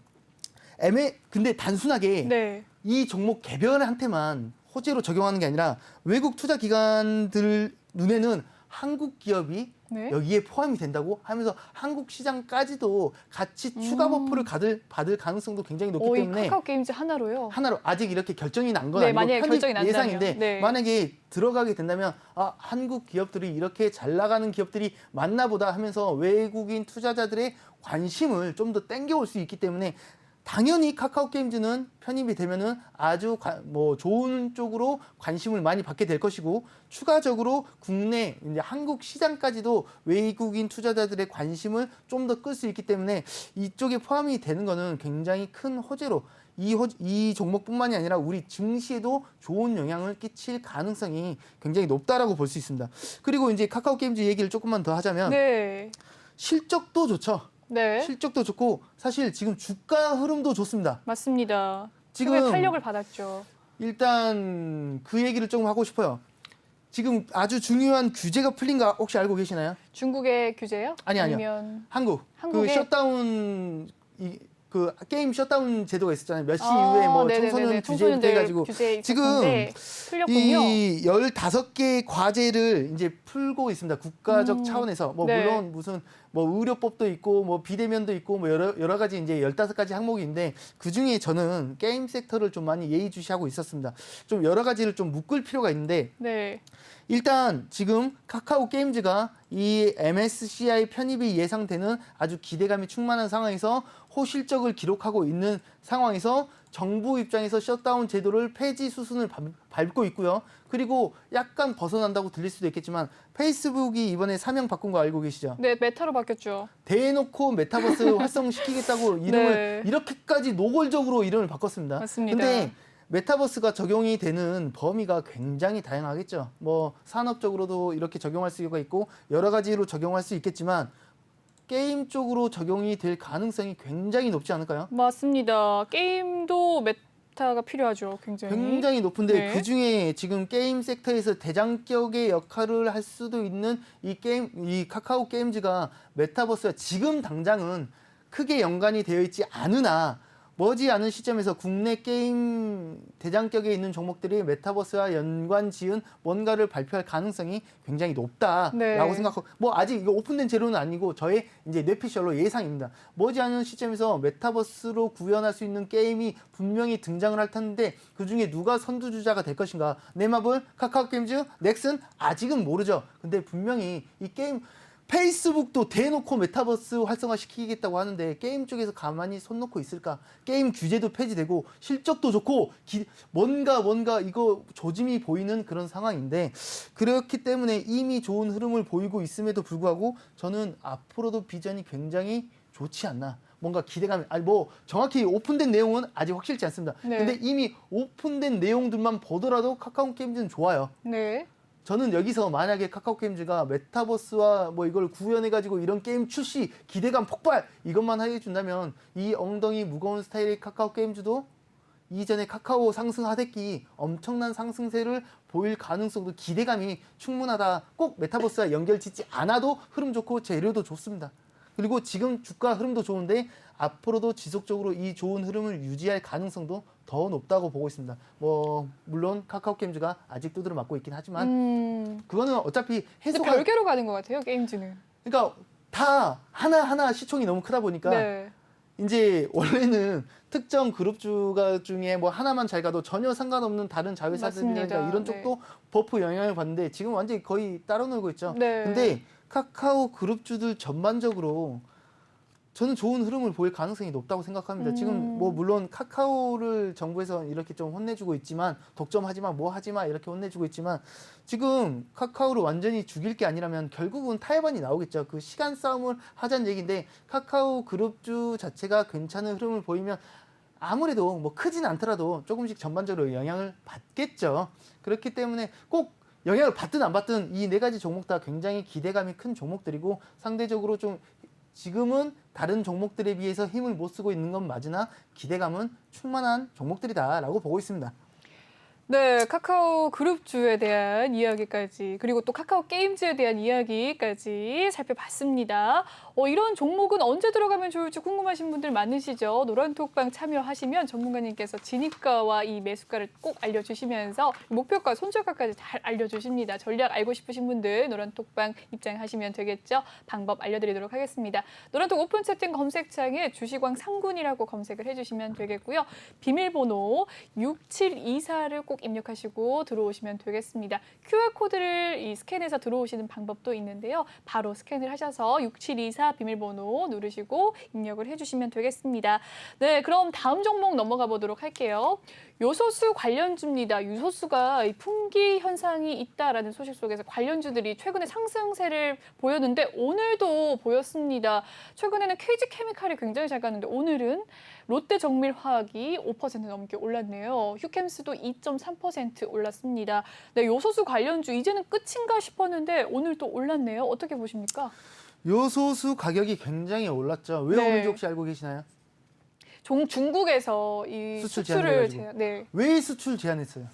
근데 단순하게 네. 이 종목 개별한테만 호재로 적용하는 게 아니라 외국 투자 기관들 눈에는 한국 기업이 네. 여기에 포함이 된다고 하면서 한국 시장까지도 같이 추가 버프를 받을 가능성도 굉장히 높기 이 때문에 카카오 게임즈 하나로요. 하나로 아직 이렇게 결정이 난 건 네, 아니고 만약에 편입 결정이 난다면. 예상인데 네. 만약에 들어가게 된다면 한국 기업들이 이렇게 잘 나가는 기업들이 맞나 보다 하면서 외국인 투자자들의 관심을 좀 더 땡겨올 수 있기 때문에 당연히 카카오 게임즈는 편입이 되면은 아주 좋은 쪽으로 관심을 많이 받게 될 것이고 추가적으로 국내 이제 한국 시장까지도 외국인 투자자들의 관심을 좀 더 끌 수 있기 때문에 이쪽에 포함이 되는 거는 굉장히 큰 호재로 이 종목뿐만이 아니라 우리 증시에도 좋은 영향을 끼칠 가능성이 굉장히 높다라고 볼 수 있습니다. 그리고 이제 카카오 게임즈 얘기를 조금만 더 하자면 네. 실적도 좋죠. 네. 실적도 좋고 사실 지금 주가 흐름도 좋습니다. 맞습니다. 지금 최근에 탄력을 받았죠. 일단 그 얘기를 조금 하고 싶어요. 지금 아주 중요한 규제가 풀린 거 혹시 알고 계시나요? 중국의 규제요? 아니요. 아니면 한국의 그 셧다운 그 게임 셧다운 제도가 있었잖아요. 몇 시 이후에 뭐 네네네네. 청소년 규제부터 해가지고 규제 지금 풀렸군요. 이 15개의 과제를 이제 풀고 있습니다. 국가적 차원에서 네. 물론 무슨 의료법도 있고 비대면도 있고 여러 가지 이제 15가지 항목이 있는데 그중에 저는 게임 섹터를 좀 많이 예의주시하고 있었습니다. 좀 여러 가지를 좀 묶을 필요가 있는데 네. 일단 지금 카카오 게임즈가 이 MSCI 편입이 예상되는 아주 기대감이 충만한 상황에서 호실적을 기록하고 있는 상황에서 정부 입장에서 셧다운 제도를 폐지 수순을 밟고 있고요. 그리고 약간 벗어난다고 들릴 수도 있겠지만 페이스북이 이번에 사명 바꾼 거 알고 계시죠? 네, 메타로 바뀌었죠. 대놓고 메타버스 활성시키겠다고 이름을 네. 이렇게까지 노골적으로 이름을 바꿨습니다. 맞습니다. 근데 메타버스가 적용이 되는 범위가 굉장히 다양하겠죠. 산업적으로도 이렇게 적용할 수가 있고 여러 가지로 적용할 수 있겠지만 게임 쪽으로 적용이 될 가능성이 굉장히 높지 않을까요? 맞습니다. 게임도 메타가 필요하죠. 굉장히 높은데 네. 그중에 지금 게임 섹터에서 대장격의 역할을 할 수도 있는 이 카카오 게임즈가 메타버스와 지금 당장은 크게 연관이 되어 있지 않으나 머지않은 시점에서 국내 게임 대장격에 있는 종목들이 메타버스와 연관 지은 뭔가를 발표할 가능성이 굉장히 높다라고 네. 생각하고 아직 이거 오픈된 재료는 아니고 저의 이제 뇌피셜로 예상입니다. 머지않은 시점에서 메타버스로 구현할 수 있는 게임이 분명히 등장을 할 텐데 그중에 누가 선두주자가 될 것인가? 네마블, 카카오 게임즈, 넥슨 아직은 모르죠. 근데 분명히 이 게임 페이스북도 대놓고 메타버스 활성화시키겠다고 하는데 게임 쪽에서 가만히 손 놓고 있을까? 게임 규제도 폐지되고 실적도 좋고 뭔가 이거 조짐이 보이는 그런 상황인데 그렇기 때문에 이미 좋은 흐름을 보이고 있음에도 불구하고 저는 앞으로도 비전이 굉장히 좋지 않나. 뭔가 기대감이 정확히 오픈된 내용은 아직 확실치 않습니다. 네. 근데 이미 오픈된 내용들만 보더라도 카카오 게임즈는 좋아요. 네. 저는 여기서 만약에 카카오 게임즈가 메타버스와 이걸 구현해가지고 이런 게임 출시 기대감 폭발 이것만 하게 해준다면 이 엉덩이 무거운 스타일의 카카오 게임즈도 이전에 카카오 상승 하대기 엄청난 상승세를 보일 가능성도 기대감이 충분하다. 꼭 메타버스와 연결 짓지 않아도 흐름 좋고 재료도 좋습니다. 그리고 지금 주가 흐름도 좋은데 앞으로도 지속적으로 이 좋은 흐름을 유지할 가능성도 더 높다고 보고 있습니다. 물론 카카오 게임즈가 아직 두드려 맞고 있긴 하지만 그거는 어차피 해소가 별개로 가는 것 같아요, 게임즈는. 그러니까 다 하나하나 시총이 너무 크다 보니까 네. 이제 원래는 특정 그룹주가 중에 하나만 잘 가도 전혀 상관없는 다른 자회사들이나 맞습니다. 이런 쪽도 버프 영향을 받는데 지금 완전히 거의 따로 놀고 있죠. 네. 근데 카카오 그룹주들 전반적으로 저는 좋은 흐름을 보일 가능성이 높다고 생각합니다. 지금 물론 카카오를 정부에서 이렇게 좀 혼내주고 있지만 독점하지 마, 하지 마 이렇게 혼내주고 있지만 지금 카카오를 완전히 죽일 게 아니라면 결국은 타이완이 나오겠죠. 그 시간 싸움을 하자는 얘기인데 카카오 그룹주 자체가 괜찮은 흐름을 보이면 아무래도 크진 않더라도 조금씩 전반적으로 영향을 받겠죠. 그렇기 때문에 꼭 영향을 받든 안 받든 이 네 가지 종목 다 굉장히 기대감이 큰 종목들이고 상대적으로 좀 지금은 다른 종목들에 비해서 힘을 못 쓰고 있는 건 맞으나 기대감은 충만한 종목들이다라고 보고 있습니다. 네, 카카오 그룹주에 대한 이야기까지 그리고 또 카카오 게임즈에 대한 이야기까지 살펴봤습니다. 이런 종목은 언제 들어가면 좋을지 궁금하신 분들 많으시죠? 노란톡방 참여하시면 전문가님께서 진입가와 이 매수가를 꼭 알려주시면서 목표가, 손절가까지 잘 알려주십니다. 전략 알고 싶으신 분들 노란톡방 입장하시면 되겠죠? 방법 알려드리도록 하겠습니다. 노란톡 오픈 채팅 검색창에 주식왕 상군이라고 검색을 해주시면 되겠고요. 비밀번호 6724를 꼭 입력하시고 들어오시면 되겠습니다. QR코드를 스캔해서 들어오시는 방법도 있는데요. 바로 스캔을 하셔서 6724 비밀번호 누르시고 입력을 해주시면 되겠습니다. 네, 그럼 다음 종목 넘어가 보도록 할게요. 요소수 관련주입니다. 요소수가 풍기 현상이 있다라는 소식 속에서 관련주들이 최근에 상승세를 보였는데 오늘도 보였습니다. 최근에는 KG케미칼이 굉장히 잘 갔는데 오늘은 롯데정밀화학이 5% 넘게 올랐네요. 휴캠스도 2.3% 올랐습니다. 네, 요소수 관련주 이제는 끝인가 싶었는데 오늘 또 올랐네요. 어떻게 보십니까? 요소수 가격이 굉장히 올랐죠. 왜 네. 오른지 혹시 알고 계시나요? 중국에서 이 수출 수출을 제한해가지고. 네. 왜 수출 제한했어요?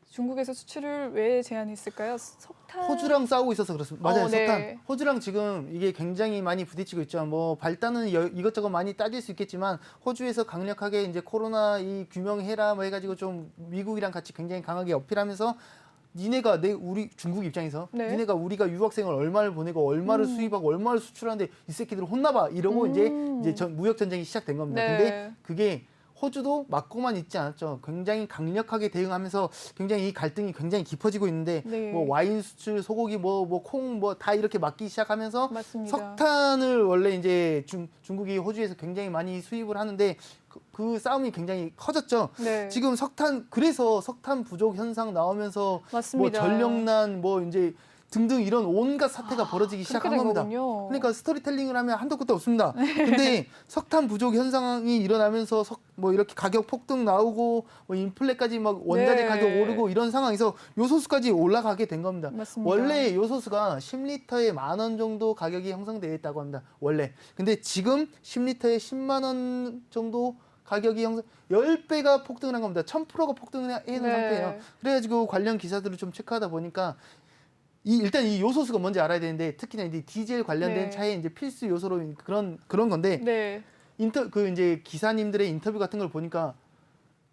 중국에서 수출을 왜 제한했을까요? 석탄. 호주랑 싸우고 있어서 그렇습니다. 맞아요, 네. 석탄. 호주랑 지금 이게 굉장히 많이 부딪히고 있죠. 뭐 발단은 이것저것 많이 따질 수 있겠지만 호주에서 강력하게 이제 코로나 이 규명해라 뭐 해가지고 좀 미국이랑 같이 굉장히 강하게 어필하면서 니네가 우리 중국 입장에서 네. 니네가 우리가 유학생을 얼마를 보내고 얼마를 수입하고 얼마를 수출하는데 이 새끼들 혼나봐 이러고 이제 무역 전쟁이 시작된 겁니다. 네. 근데 그게 호주도 맞고만 있지 않았죠. 굉장히 강력하게 대응하면서 굉장히 이 갈등이 굉장히 깊어지고 있는데 네. 뭐 와인 수출, 소고기, 콩 다 이렇게 막기 시작하면서 맞습니다. 석탄을 원래 이제 중국이 호주에서 굉장히 많이 수입을 하는데 그 싸움이 굉장히 커졌죠. 네. 지금 그래서 석탄 부족 현상 나오면서 맞습니다. 뭐 전력난 뭐 이제 등등 이런 온갖 사태가 벌어지기 시작한 그렇게 된 겁니다. 거군요. 그러니까 스토리텔링을 하면 한도 끝도 없습니다. 근데 석탄 부족 현상이 일어나면서 뭐 이렇게 가격 폭등 나오고 뭐 인플레까지 막 원자재 네. 가격 오르고 이런 상황에서 요소수까지 올라가게 된 겁니다. 맞습니다. 원래 요소수가 10리터에 10,000원 정도 가격이 형성되어 있다고 합니다. 원래. 근데 지금 10리터에 10만 원 정도 가격이 10배가 폭등을 한 겁니다. 1000%가 폭등을 해놓은 네. 상태예요. 그래가지고 관련 기사들을 좀 체크하다 보니까 일단 이 요소수가 뭔지 알아야 되는데 특히나 이제 디젤 관련된 네. 차에 이제 필수 요소로 그런 건데 네. 이제 기사님들의 인터뷰 같은 걸 보니까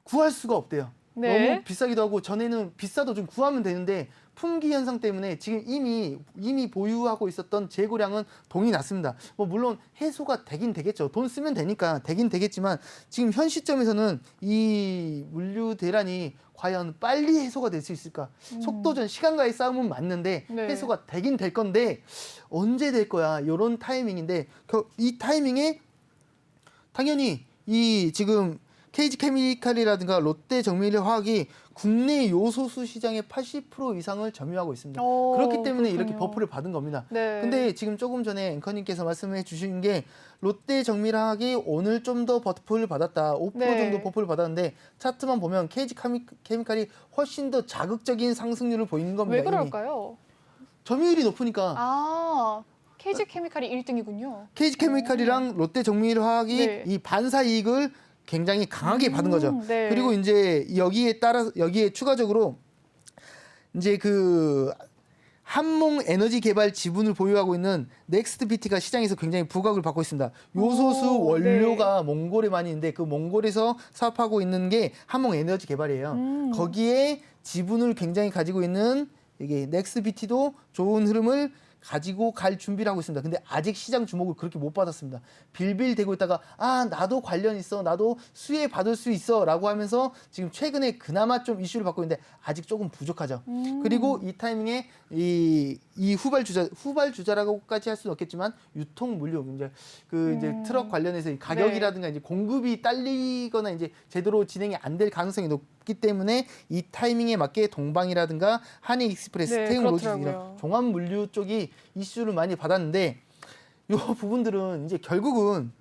구할 수가 없대요. 네. 너무 비싸기도 하고 전에는 비싸도 좀 구하면 되는데 품귀 현상 때문에 지금 이미 보유하고 있었던 재고량은 동이 났습니다. 뭐 물론 해소가 되긴 되겠죠. 돈 쓰면 되니까 되긴 되겠지만 지금 현 시점에서는 이 물류 대란이 과연 빨리 해소가 될 수 있을까? 속도전 시간과의 싸움은 맞는데 네. 해소가 되긴 될 건데 언제 될 거야? 이런 타이밍인데 이 타이밍에 당연히 이 지금 KG케미칼이라든가 롯데정밀화학이 국내 요소수 시장의 80% 이상을 점유하고 있습니다. 그렇기 때문에 이렇게 그렇군요. 버프를 받은 겁니다. 네. 근데 지금 조금 전에 앵커님께서 말씀해 주신 게 롯데정밀화학이 오늘 좀 더 버프를 받았다. 5% 네. 정도 버프를 받았는데 차트만 보면 KG케미칼이 훨씬 더 자극적인 상승률을 보이는 겁니다. 왜 이미. 그럴까요? 점유율이 높으니까 KG케미칼이 1등이군요. KG케미칼이랑 롯데정밀화학이 네. 이 반사 이익을 굉장히 강하게 받은 거죠. 네. 그리고 이제 여기에 추가적으로 이제 그 한몽 에너지 개발 지분을 보유하고 있는 넥스트비티가 시장에서 굉장히 부각을 받고 있습니다. 요소수 원료가 몽골에 많이 있는데 그 몽골에서 사업하고 있는 게 한몽 에너지 개발이에요. 거기에 지분을 굉장히 가지고 있는 이게 넥스트비티도 좋은 흐름을 가지고 갈 준비를 하고 있습니다. 근데 아직 시장 주목을 그렇게 못 받았습니다. 빌빌대고 있다가 나도 관련 있어, 나도 수혜 받을 수 있어라고 하면서 지금 최근에 그나마 좀 이슈를 받고 있는데 아직 조금 부족하죠. 그리고 이 타이밍에 이 후발주자라고까지 할 수는 없겠지만 유통 물류 이제 이제 트럭 관련해서 이 가격이라든가 이제 공급이 딸리거나 이제 제대로 진행이 안 될 가능성이 높기 때문에 이 타이밍에 맞게 동방이라든가 한익익스프레스, 네, 태웅로지스 그렇더라고요. 이런 종합 물류 쪽이 이슈를 많이 받았는데 이 부분들은 이제 결국은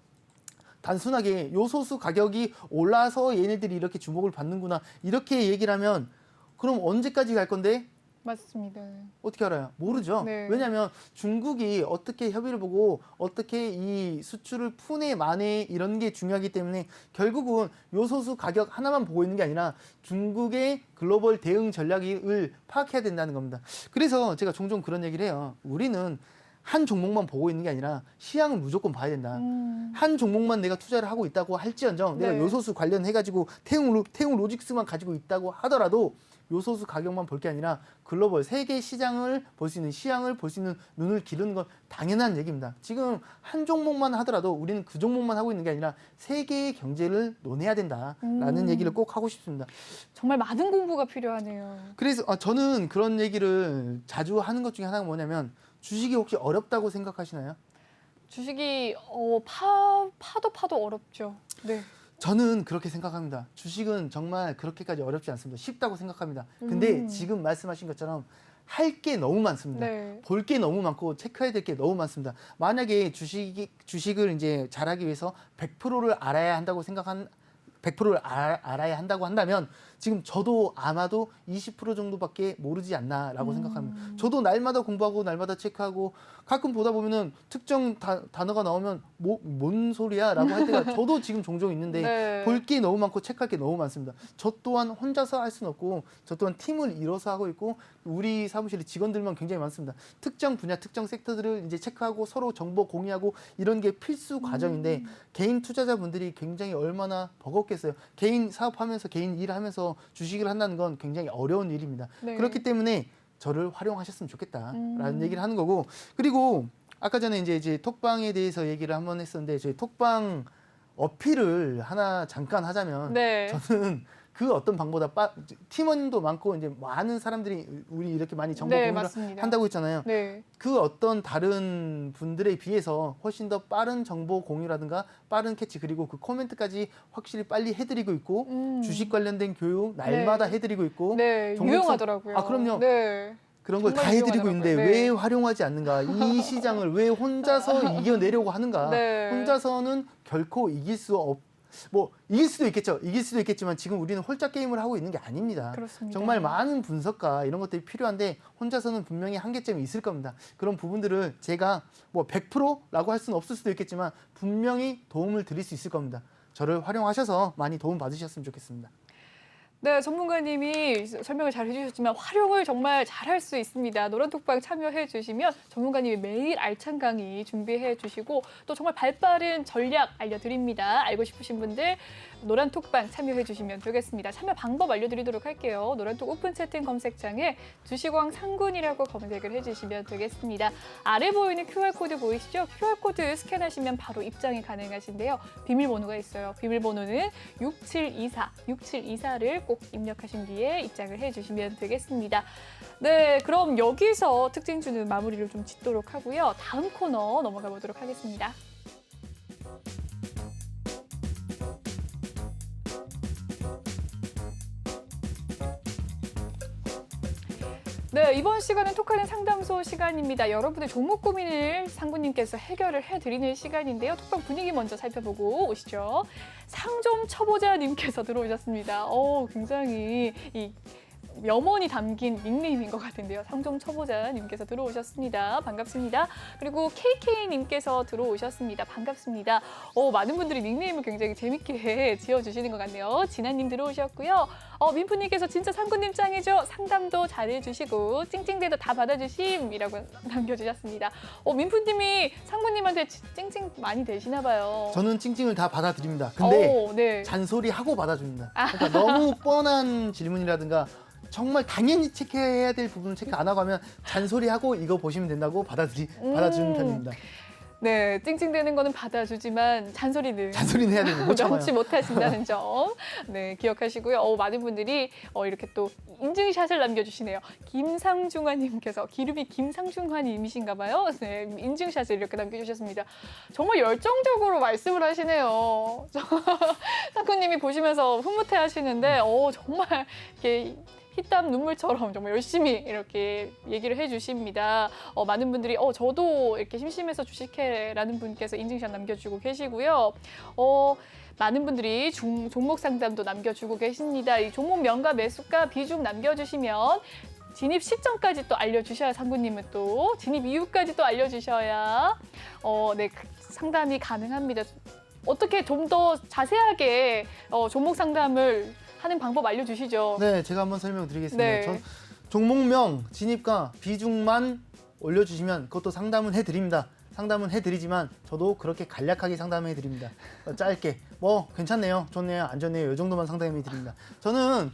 단순하게 요소수 가격이 올라서 얘네들이 이렇게 주목을 받는구나 이렇게 얘기를 하면 그럼 언제까지 갈 건데 맞습니다. 어떻게 알아요? 모르죠. 네. 왜냐하면 중국이 어떻게 협의를 보고 어떻게 이 수출을 푼에 만에 이런 게 중요하기 때문에 결국은 요소수 가격 하나만 보고 있는 게 아니라 중국의 글로벌 대응 전략을 파악해야 된다는 겁니다. 그래서 제가 종종 그런 얘기를 해요. 우리는 한 종목만 보고 있는 게 아니라 시향을 무조건 봐야 된다. 한 종목만 내가 투자를 하고 있다고 할지언정 내가 네. 요소수 관련해가지고 태웅 로직스만 가지고 있다고 하더라도 요소수 가격만 볼 게 아니라 글로벌 세계 시장을 볼 수 있는 시향을 볼 수 있는 눈을 기르는 건 당연한 얘기입니다. 지금 한 종목만 하더라도 우리는 그 종목만 하고 있는 게 아니라 세계의 경제를 논해야 된다라는 얘기를 꼭 하고 싶습니다. 정말 많은 공부가 필요하네요. 그래서 저는 그런 얘기를 자주 하는 것 중에 하나가 뭐냐면 주식이 혹시 어렵다고 생각하시나요? 주식이 파도 어렵죠. 네. 저는 그렇게 생각합니다. 주식은 정말 그렇게까지 어렵지 않습니다. 쉽다고 생각합니다. 근데 지금 말씀하신 것처럼 할 게 너무 많습니다. 네. 볼 게 너무 많고 체크해야 될 게 너무 많습니다. 만약에 주식을 이제 잘하기 위해서 100%를 알아야 한다고 100%를 알아야 한다고 한다면 지금 저도 아마도 20% 정도밖에 모르지 않나라고 생각합니다. 저도 날마다 공부하고 날마다 체크하고 가끔 보다 보면은 특정 단어가 나오면 뭔 소리야라고 할 때가 저도 지금 종종 있는데 네. 볼 게 너무 많고 체크할 게 너무 많습니다. 저 또한 혼자서 할 수는 없고 저 또한 팀을 이뤄서 하고 있고 우리 사무실에 직원들만 굉장히 많습니다. 특정 분야, 특정 섹터들을 이제 체크하고 서로 정보 공유하고 이런 게 필수 과정인데 개인 투자자분들이 굉장히 얼마나 버겁겠어요. 개인 사업하면서 개인 일하면서 주식을 한다는 건 굉장히 어려운 일입니다. 네. 그렇기 때문에 저를 활용하셨으면 좋겠다라는 얘기를 하는 거고 그리고 아까 전에 이제 톡방에 대해서 얘기를 한번 했었는데 저희 톡방 어필을 하나 잠깐 하자면 네. 저는 그 어떤 방보다 팀원도 많고 이제 많은 사람들이 우리 이렇게 많이 정보 네, 공유를 맞습니다. 한다고 했잖아요. 네. 그 어떤 다른 분들에 비해서 훨씬 더 빠른 정보 공유라든가 빠른 캐치 그리고 그 코멘트까지 확실히 빨리 해드리고 있고 주식 관련된 교육 날마다 네. 해드리고 있고 네, 종목상- 유용하더라고요. 그럼요. 네. 그런 걸 다 정말 해드리고 있는데 유용하더라고요. 왜 네. 활용하지 않는가? 이 시장을 왜 혼자서 이겨내려고 하는가? 네. 혼자서는 결코 이길 수도 있겠죠. 이길 수도 있겠지만 지금 우리는 홀짝 게임을 하고 있는 게 아닙니다. 그렇습니다. 정말 많은 분석과 이런 것들이 필요한데 혼자서는 분명히 한계점이 있을 겁니다. 그런 부분들을 제가 100%라고 할 수는 없을 수도 있겠지만 분명히 도움을 드릴 수 있을 겁니다. 저를 활용하셔서 많이 도움 받으셨으면 좋겠습니다. 네, 전문가님이 설명을 잘 해주셨지만 활용을 정말 잘할 수 있습니다. 노란톡방 참여해 주시면 전문가님이 매일 알찬 강의 준비해 주시고 또 정말 발빠른 전략 알려드립니다. 알고 싶으신 분들 노란톡방 참여해 주시면 되겠습니다. 참여 방법 알려드리도록 할게요. 노란톡 오픈 채팅 검색창에 주식왕 상군이라고 검색을 해주시면 되겠습니다. 아래 보이는 QR코드 보이시죠? QR코드 스캔하시면 바로 입장이 가능하신데요. 비밀번호가 있어요. 비밀번호는 6724를 꼭 입력하신 뒤에 입장을 해주시면 되겠습니다. 네, 그럼 여기서 특징주는 마무리를 좀 짓도록 하고요. 다음 코너 넘어가 보도록 하겠습니다. 네, 이번 시간은 톡하는 상담소 시간입니다. 여러분의 종목 고민을 상구님께서 해결을 해드리는 시간인데요. 톡방 분위기 먼저 살펴보고 오시죠. 상 좀 쳐보자 님께서 들어오셨습니다. 굉장히 염원이 담긴 닉네임인 것 같은데요. 상 좀 쳐보자 님께서 들어오셨습니다. 반갑습니다. 그리고 KK님께서 들어오셨습니다. 반갑습니다. 많은 분들이 닉네임을 굉장히 재밌게 지어주시는 것 같네요. 진아님 들어오셨고요. 민프님께서 진짜 상구님 짱이죠. 상담도 잘해주시고 찡찡대도 다 받아주심이라고 남겨주셨습니다. 민프님이 상구님한테 찡찡 많이 되시나 봐요. 저는 찡찡을 다 받아드립니다. 근데 네. 잔소리하고 받아줍니다. 그러니까 너무 뻔한 질문이라든가 정말 당연히 체크해야 될 부분을 체크 안 하고 하면 잔소리하고 이거 보시면 된다고 받아주는 편입니다. 네, 찡찡대는 거는 받아주지만 잔소리는 해야 됩니다. 못 참아요. 넘지 못하신다는 점, 네, 기억하시고요. 많은 분들이 이렇게 또 인증샷을 남겨주시네요. 김상중화님께서 기름이 김상중화님이신가 봐요. 네, 인증샷을 이렇게 남겨주셨습니다. 정말 열정적으로 말씀을 하시네요. 사쿠님이 보시면서 흐뭇해하시는데, 정말 이렇게 피땀 눈물처럼 정말 열심히 이렇게 얘기를 해주십니다. 많은 분들이 저도 이렇게 심심해서 주식해라는 분께서 인증샷 남겨주고 계시고요. 많은 분들이 종목 상담도 남겨주고 계십니다. 이 종목 명가 매수가 비중 남겨주시면 진입 시점까지 또 알려주셔야 상구님은 또 진입 이유까지 또 알려주셔야 네, 상담이 가능합니다. 어떻게 좀 더 자세하게 종목 상담을 하는 방법 알려주시죠. 네, 제가 한번 설명드리겠습니다. 네. 종목명, 진입가, 비중만 올려주시면 그것도 상담은 해드립니다. 상담은 해드리지만 저도 그렇게 간략하게 상담해드립니다. 짧게 뭐 괜찮네요, 좋네요, 안 좋네요 이 정도만 상담해드립니다. 저는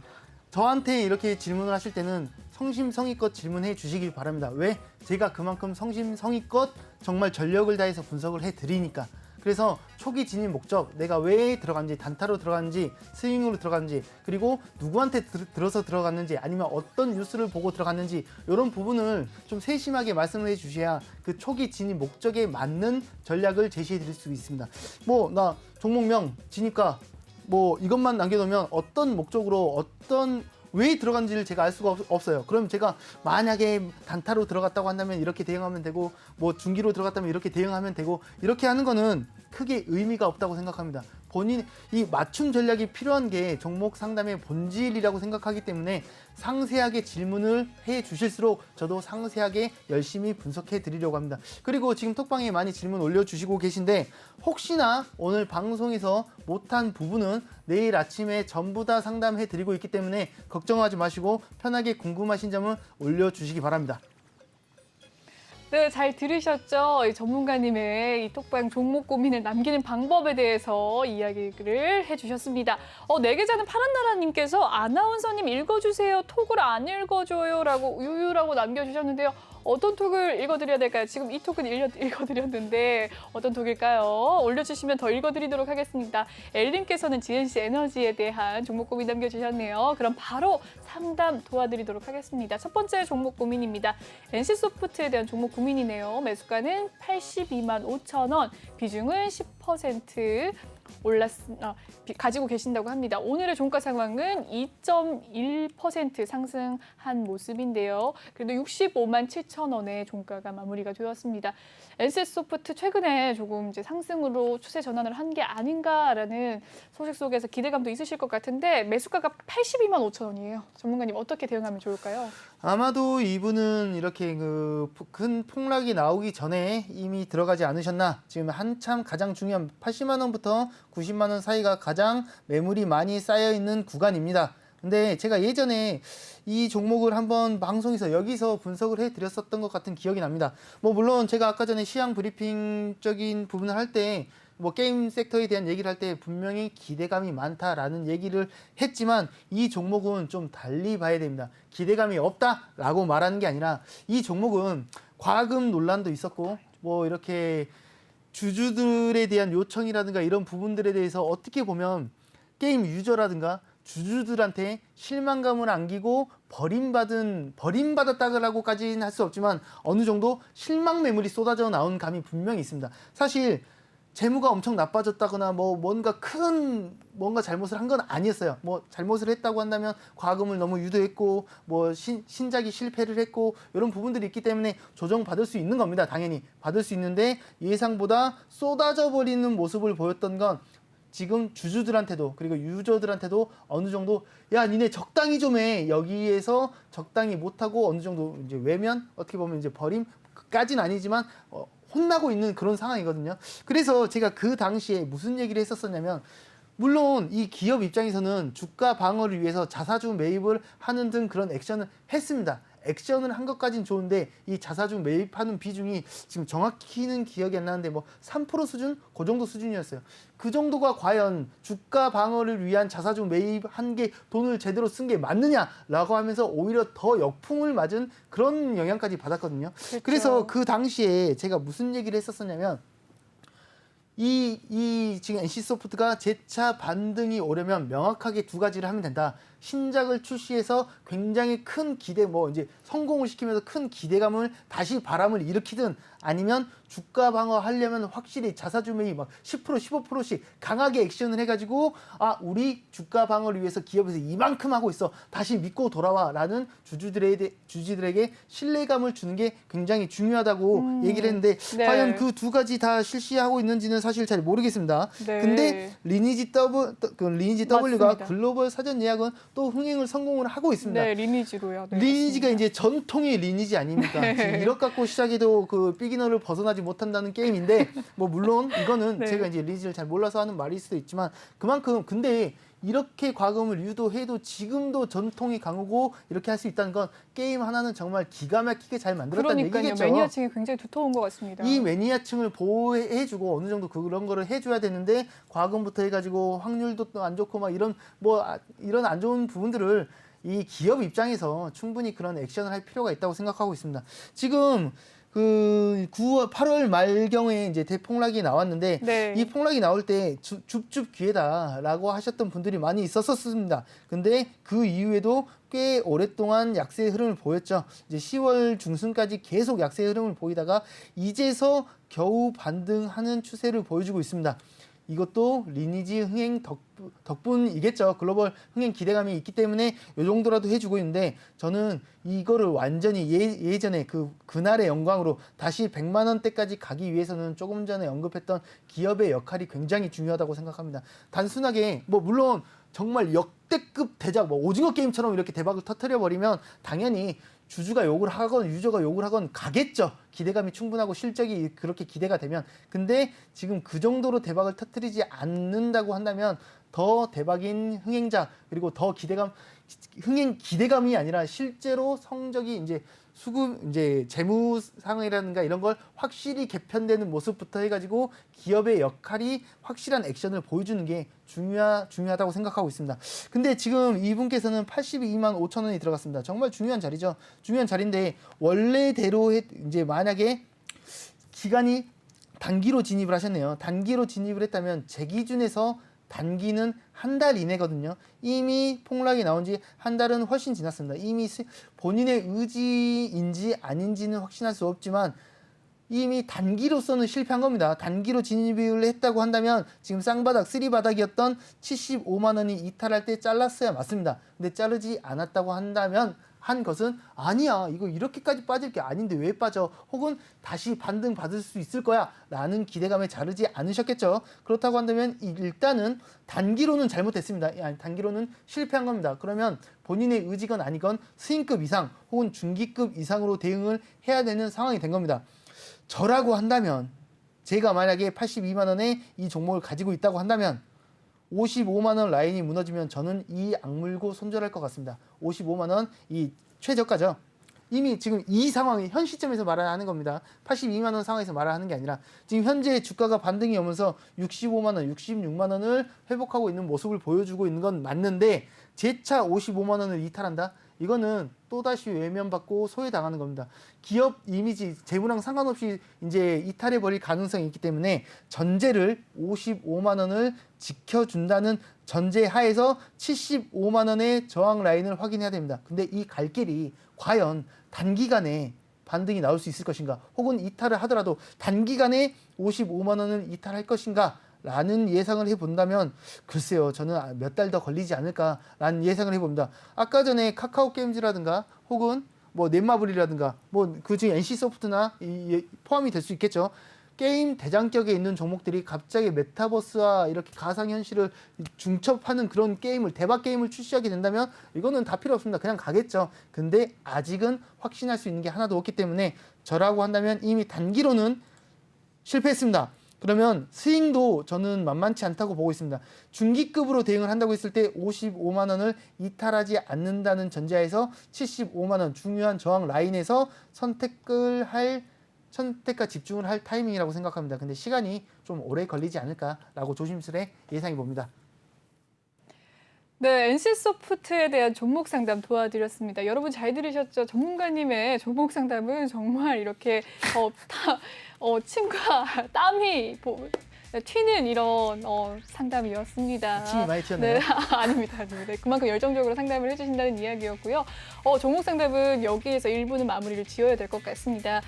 저한테 이렇게 질문을 하실 때는 성심성의껏 질문해 주시길 바랍니다. 왜? 제가 그만큼 성심성의껏 정말 전력을 다해서 분석을 해드리니까. 그래서 초기 진입 목적, 내가 왜 들어갔는지, 단타로 들어갔는지, 스윙으로 들어갔는지, 그리고 누구한테 들어서 들어갔는지, 아니면 어떤 뉴스를 보고 들어갔는지 이런 부분을 좀 세심하게 말씀을 해주셔야 그 초기 진입 목적에 맞는 전략을 제시해 드릴 수 있습니다. 뭐 나 종목명, 진입가 뭐 이것만 남겨놓으면 어떤 목적으로 왜 들어간지를 제가 알 수가 없어요. 그럼 제가 만약에 단타로 들어갔다고 한다면 이렇게 대응하면 되고, 뭐 중기로 들어갔다면 이렇게 대응하면 되고, 이렇게 하는 거는 크게 의미가 없다고 생각합니다. 본인 이 맞춤 전략이 필요한 게 종목 상담의 본질이라고 생각하기 때문에 상세하게 질문을 해 주실수록 저도 상세하게 열심히 분석해 드리려고 합니다. 그리고 지금 톡방에 많이 질문 올려주시고 계신데, 혹시나 오늘 방송에서 못한 부분은 내일 아침에 전부 다 상담해 드리고 있기 때문에 걱정하지 마시고 편하게 궁금하신 점은 올려주시기 바랍니다. 네, 잘 들으셨죠? 이 전문가님의 이 톡방 종목 고민을 남기는 방법에 대해서 이야기를 해주셨습니다. 내 계좌는 파란나라님께서 아나운서님 읽어주세요. 톡을 안 읽어줘요. 라고 유유라고 남겨주셨는데요. 어떤 톡을 읽어드려야 될까요? 지금 이 톡은 읽어드렸는데 어떤 톡일까요? 올려주시면 더 읽어드리도록 하겠습니다. 엘님께서는 GNC 에너지에 대한 종목 고민 남겨주셨네요. 그럼 바로 상담 도와드리도록 하겠습니다. 첫 번째 종목 고민입니다. NC소프트에 대한 종목 고민이네요. 매수가는 82만 5천 원, 비중은 10% 가지고 계신다고 합니다. 오늘의 종가 상황은 2.1% 상승한 모습인데요. 그래도 65만 7천 원의 종가가 마무리가 되었습니다. NC소프트 최근에 조금 이제 상승으로 추세 전환을 한 게 아닌가라는 소식 속에서 기대감도 있으실 것 같은데 매수가가 82만 5천 원이에요. 전문가님 어떻게 대응하면 좋을까요? 아마도 이분은 이렇게 그 큰 폭락이 나오기 전에 이미 들어가지 않으셨나. 지금 한참 가장 중요한 80만 원부터 90만 원 사이가 가장 매물이 많이 쌓여 있는 구간입니다. 근데 제가 예전에 이 종목을 한번 방송에서 여기서 분석을 해드렸었던 것 같은 기억이 납니다. 뭐 물론 제가 아까 전에 시황 브리핑적인 부분을 할 때 뭐 게임 섹터에 대한 얘기를 할 때 분명히 기대감이 많다라는 얘기를 했지만 이 종목은 좀 달리 봐야 됩니다. 기대감이 없다라고 말하는 게 아니라 이 종목은 과금 논란도 있었고 뭐 이렇게 주주들에 대한 요청이라든가 이런 부분들에 대해서 어떻게 보면 게임 유저라든가 주주들한테 실망감을 안기고 버림받았다라고까지는 할 수 없지만 어느 정도 실망 매물이 쏟아져 나온 감이 분명히 있습니다. 사실 재무가 엄청 나빠졌다거나 뭐 뭔가 잘못을 한 건 아니었어요. 뭐 잘못을 했다고 한다면 과금을 너무 유도했고 뭐 신작이 실패를 했고 이런 부분들이 있기 때문에 조정받을 수 있는 겁니다. 당연히 받을 수 있는데 예상보다 쏟아져 버리는 모습을 보였던 건 지금 주주들한테도 그리고 유저들한테도 어느 정도 야 니네 적당히 좀 해, 여기에서 적당히 못하고 어느 정도 이제 외면, 어떻게 보면 이제 버림까지는 아니지만 혼나고 있는 그런 상황이거든요. 그래서 제가 그 당시에 무슨 얘기를 했었었냐면, 물론 이 기업 입장에서는 주가 방어를 위해서 자사주 매입을 하는 등 그런 액션을 했습니다. 액션을 한 것까지는 좋은데 이 자사주 매입하는 비중이 지금 정확히는 기억이 안 나는데 뭐 3% 수준? 그 정도 수준이었어요. 그 정도가 과연 주가 방어를 위한 자사주 매입한 게 돈을 제대로 쓴 게 맞느냐라고 하면서 오히려 더 역풍을 맞은 그런 영향까지 받았거든요. 그렇죠. 그래서 그 당시에 제가 무슨 얘기를 했었었냐면, 이 지금 NC소프트가 재차 반등이 오려면 명확하게 두 가지를 하면 된다. 신작을 출시해서 굉장히 큰 기대, 뭐 이제 성공을 시키면서 큰 기대감을 다시 바람을 일으키든, 아니면 주가 방어하려면 확실히 자사주 매입 막 10% 15%씩 강하게 액션을 해가지고 우리 주가 방어를 위해서 기업에서 이만큼 하고 있어, 다시 믿고 돌아와라는 주주들에게 신뢰감을 주는 게 굉장히 중요하다고 얘기를 했는데 네. 과연 그 두 가지 다 실시하고 있는지는 사실 잘 모르겠습니다. 네. 근데 리니지 W가 맞습니다. 글로벌 사전 예약은 또 흥행을 성공을 하고 있습니다. 네, 리니지로요. 네, 리니지가 맞습니다. 이제 전통의 리니지 아닙니까? 네. 지금 1억 갖고 시작해도 그 비기너를 벗어나지 못한다는 게임인데 뭐 물론 이거는 네. 제가 이제 리니지를 잘 몰라서 하는 말일 수도 있지만 그만큼 근데 이렇게 과금을 유도해도 지금도 전통이 강하고 이렇게 할 수 있다는 건 게임 하나는 정말 기가 막히게 잘 만들었다는 그러니까요. 얘기겠죠. 매니아층이 굉장히 두터운 것 같습니다. 이 매니아층을 보호해주고 어느 정도 그런 거를 해줘야 되는데 과금부터 해가지고 확률도 또 안 좋고 막 이런 이런 안 좋은 부분들을 이 기업 입장에서 충분히 그런 액션을 할 필요가 있다고 생각하고 있습니다. 지금 그 8월 말경에 이제 대폭락이 나왔는데 네. 이 폭락이 나올 때 줍줍 기회다라고 하셨던 분들이 많이 있었습니다. 근데 그 이후에도 꽤 오랫동안 약세의 흐름을 보였죠. 이제 10월 중순까지 계속 약세의 흐름을 보이다가 이제서 겨우 반등하는 추세를 보여주고 있습니다. 이것도 리니지 흥행 덕분이겠죠. 글로벌 흥행 기대감이 있기 때문에 이 정도라도 해주고 있는데 저는 이거를 완전히 예전에 그날의 영광으로 다시 100만 원대까지 가기 위해서는 조금 전에 언급했던 기업의 역할이 굉장히 중요하다고 생각합니다. 단순하게 뭐 물론 정말 역대급 대작 뭐 오징어 게임처럼 이렇게 대박을 터뜨려 버리면 당연히 주주가 욕을 하건 유저가 욕을 하건 가겠죠. 기대감이 충분하고 실적이 그렇게 기대가 되면. 근데 지금 그 정도로 대박을 터뜨리지 않는다고 한다면 더 대박인 흥행작 그리고 더 흥행 기대감이 아니라 실제로 성적이 이제 이제 재무 상황이라든가 이런 걸 확실히 개편되는 모습부터 해가지고 기업의 역할이 확실한 액션을 보여주는 게 중요하다고 생각하고 있습니다. 근데 지금 이분께서는 82만 5천 원이 들어갔습니다. 정말 중요한 자리죠. 중요한 자리인데 원래대로 이제 만약에 기간이 단기로 진입을 하셨네요. 단기로 진입을 했다면 제 기준에서 단기는 한 달 이내거든요. 이미 폭락이 나온 지 한 달은 훨씬 지났습니다. 이미 본인의 의지인지 아닌지는 확신할 수 없지만 이미 단기로서는 실패한 겁니다. 단기로 진입을 했다고 한다면 지금 쌍바닥, 쓰리바닥이었던 75만 원이 이탈할 때 잘랐어야 맞습니다. 근데 자르지 않았다고 한다면 한 것은 아니야 이거 이렇게까지 빠질 게 아닌데 왜 빠져 혹은 다시 반등 받을 수 있을 거야 라는 기대감에 자르지 않으셨겠죠. 그렇다고 한다면 일단은 단기로는 잘못됐습니다. 아니, 단기로는 실패한 겁니다. 그러면 본인의 의지건 아니건 스윙급 이상 혹은 중기급 이상으로 대응을 해야 되는 상황이 된 겁니다. 저라고 한다면 제가 만약에 82만 원에 이 종목을 가지고 있다고 한다면 55만 원 라인이 무너지면 저는 이 악물고 손절할 것 같습니다. 55만 원 이 최저가죠. 이미 지금 이 상황이 현 시점에서 말하는 겁니다. 82만 원 상황에서 말하는 게 아니라 지금 현재 주가가 반등이 오면서 65만 원, 66만 원을 회복하고 있는 모습을 보여주고 있는 건 맞는데 재차 55만 원을 이탈한다? 이거는 또다시 외면받고 소외당하는 겁니다. 기업 이미지, 재무랑 상관없이 이제 이탈해버릴 가능성이 있기 때문에 전제를 55만 원을 지켜준다는 전제 하에서 75만 원의 저항 라인을 확인해야 됩니다. 근데 이 갈 길이 과연 단기간에 반등이 나올 수 있을 것인가 혹은 이탈을 하더라도 단기간에 55만 원을 이탈할 것인가 라는 예상을 해본다면 글쎄요 저는 몇 달 더 걸리지 않을까라는 예상을 해봅니다. 아까 전에 카카오 게임즈라든가 혹은 뭐 넷마블이라든가 뭐 그중에 NC소프트나 포함이 될 수 있겠죠. 게임 대장격에 있는 종목들이 갑자기 메타버스와 이렇게 가상현실을 중첩하는 그런 게임을 대박 게임을 출시하게 된다면 이거는 다 필요 없습니다. 그냥 가겠죠. 근데 아직은 확신할 수 있는 게 하나도 없기 때문에 저라고 한다면 이미 단기로는 실패했습니다. 그러면 스윙도 저는 만만치 않다고 보고 있습니다. 중기급으로 대응을 한다고 했을 때 55만 원을 이탈하지 않는다는 전제하에서 75만 원 중요한 저항 라인에서 선택과 집중을 할 타이밍이라고 생각합니다. 근데 시간이 좀 오래 걸리지 않을까라고 조심스레 예상해 봅니다. 네, NC소프트에 대한 종목 상담 도와드렸습니다. 여러분 잘 들으셨죠? 전문가님의 종목 상담은 정말 이렇게 침과 땀이 튀는 이런 상담이었습니다. 침이 많이 튀었나요? 네, 아닙니다. 그만큼 열정적으로 상담을 해주신다는 이야기였고요. 종목 상담은 여기에서 1부는 마무리를 지어야 될 것 같습니다.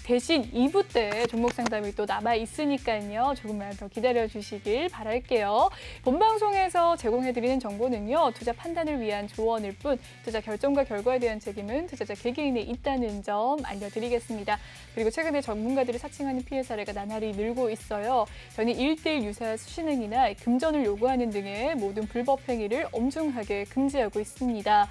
대신 2부 때 종목 상담이 또 남아 있으니까요. 조금만 더 기다려 주시길 바랄게요. 본방송에서 제공해드리는 정보는요. 투자 판단을 위한 조언일 뿐 투자 결정과 결과에 대한 책임은 투자자 개개인에 있다는 점 알려드리겠습니다. 그리고 최근에 전문가들이 사칭하는 피해 사례가 나날이 늘고 있어요. 저는 1대1 유사 수신행위나 금전을 요구하는 등의 모든 불법 행위를 엄중하게 금지하고 있습니다.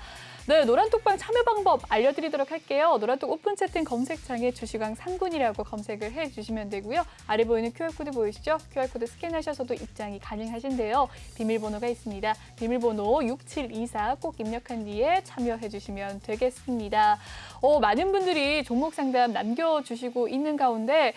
네, 노란톡방 참여 방법 알려드리도록 할게요. 노란톡 오픈 채팅 검색창에 주식왕 3군이라고 검색을 해주시면 되고요. 아래 보이는 QR코드 보이시죠? QR코드 스캔하셔서도 입장이 가능하신데요. 비밀번호가 있습니다. 비밀번호 6724 꼭 입력한 뒤에 참여해주시면 되겠습니다. 많은 분들이 종목 상담 남겨주시고 있는 가운데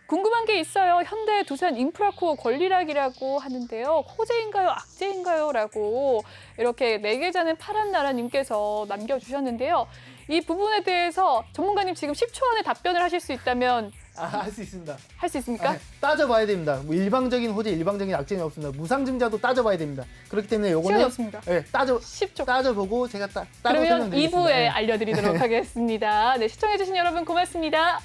궁금한 게 있어요. 현대 두산 인프라코어 권리락이라고 하는데요. 호재인가요? 악재인가요? 라고 이렇게 내 계좌는 파란 나라님께서 남겨주셨는데요. 이 부분에 대해서 전문가님 지금 10초 안에 답변을 하실 수 있다면 할 수 있습니다. 할 수 있습니까? 따져봐야 됩니다. 뭐 일방적인 호재, 일방적인 악재는 없습니다. 무상증자도 따져봐야 됩니다. 그렇기 때문에 시간이 요거는 없습니다. 10초 따져보고 제가 따로 그러면 설명드리겠습니다. 2부에 알려드리도록 하겠습니다. 네, 시청해주신 여러분 고맙습니다.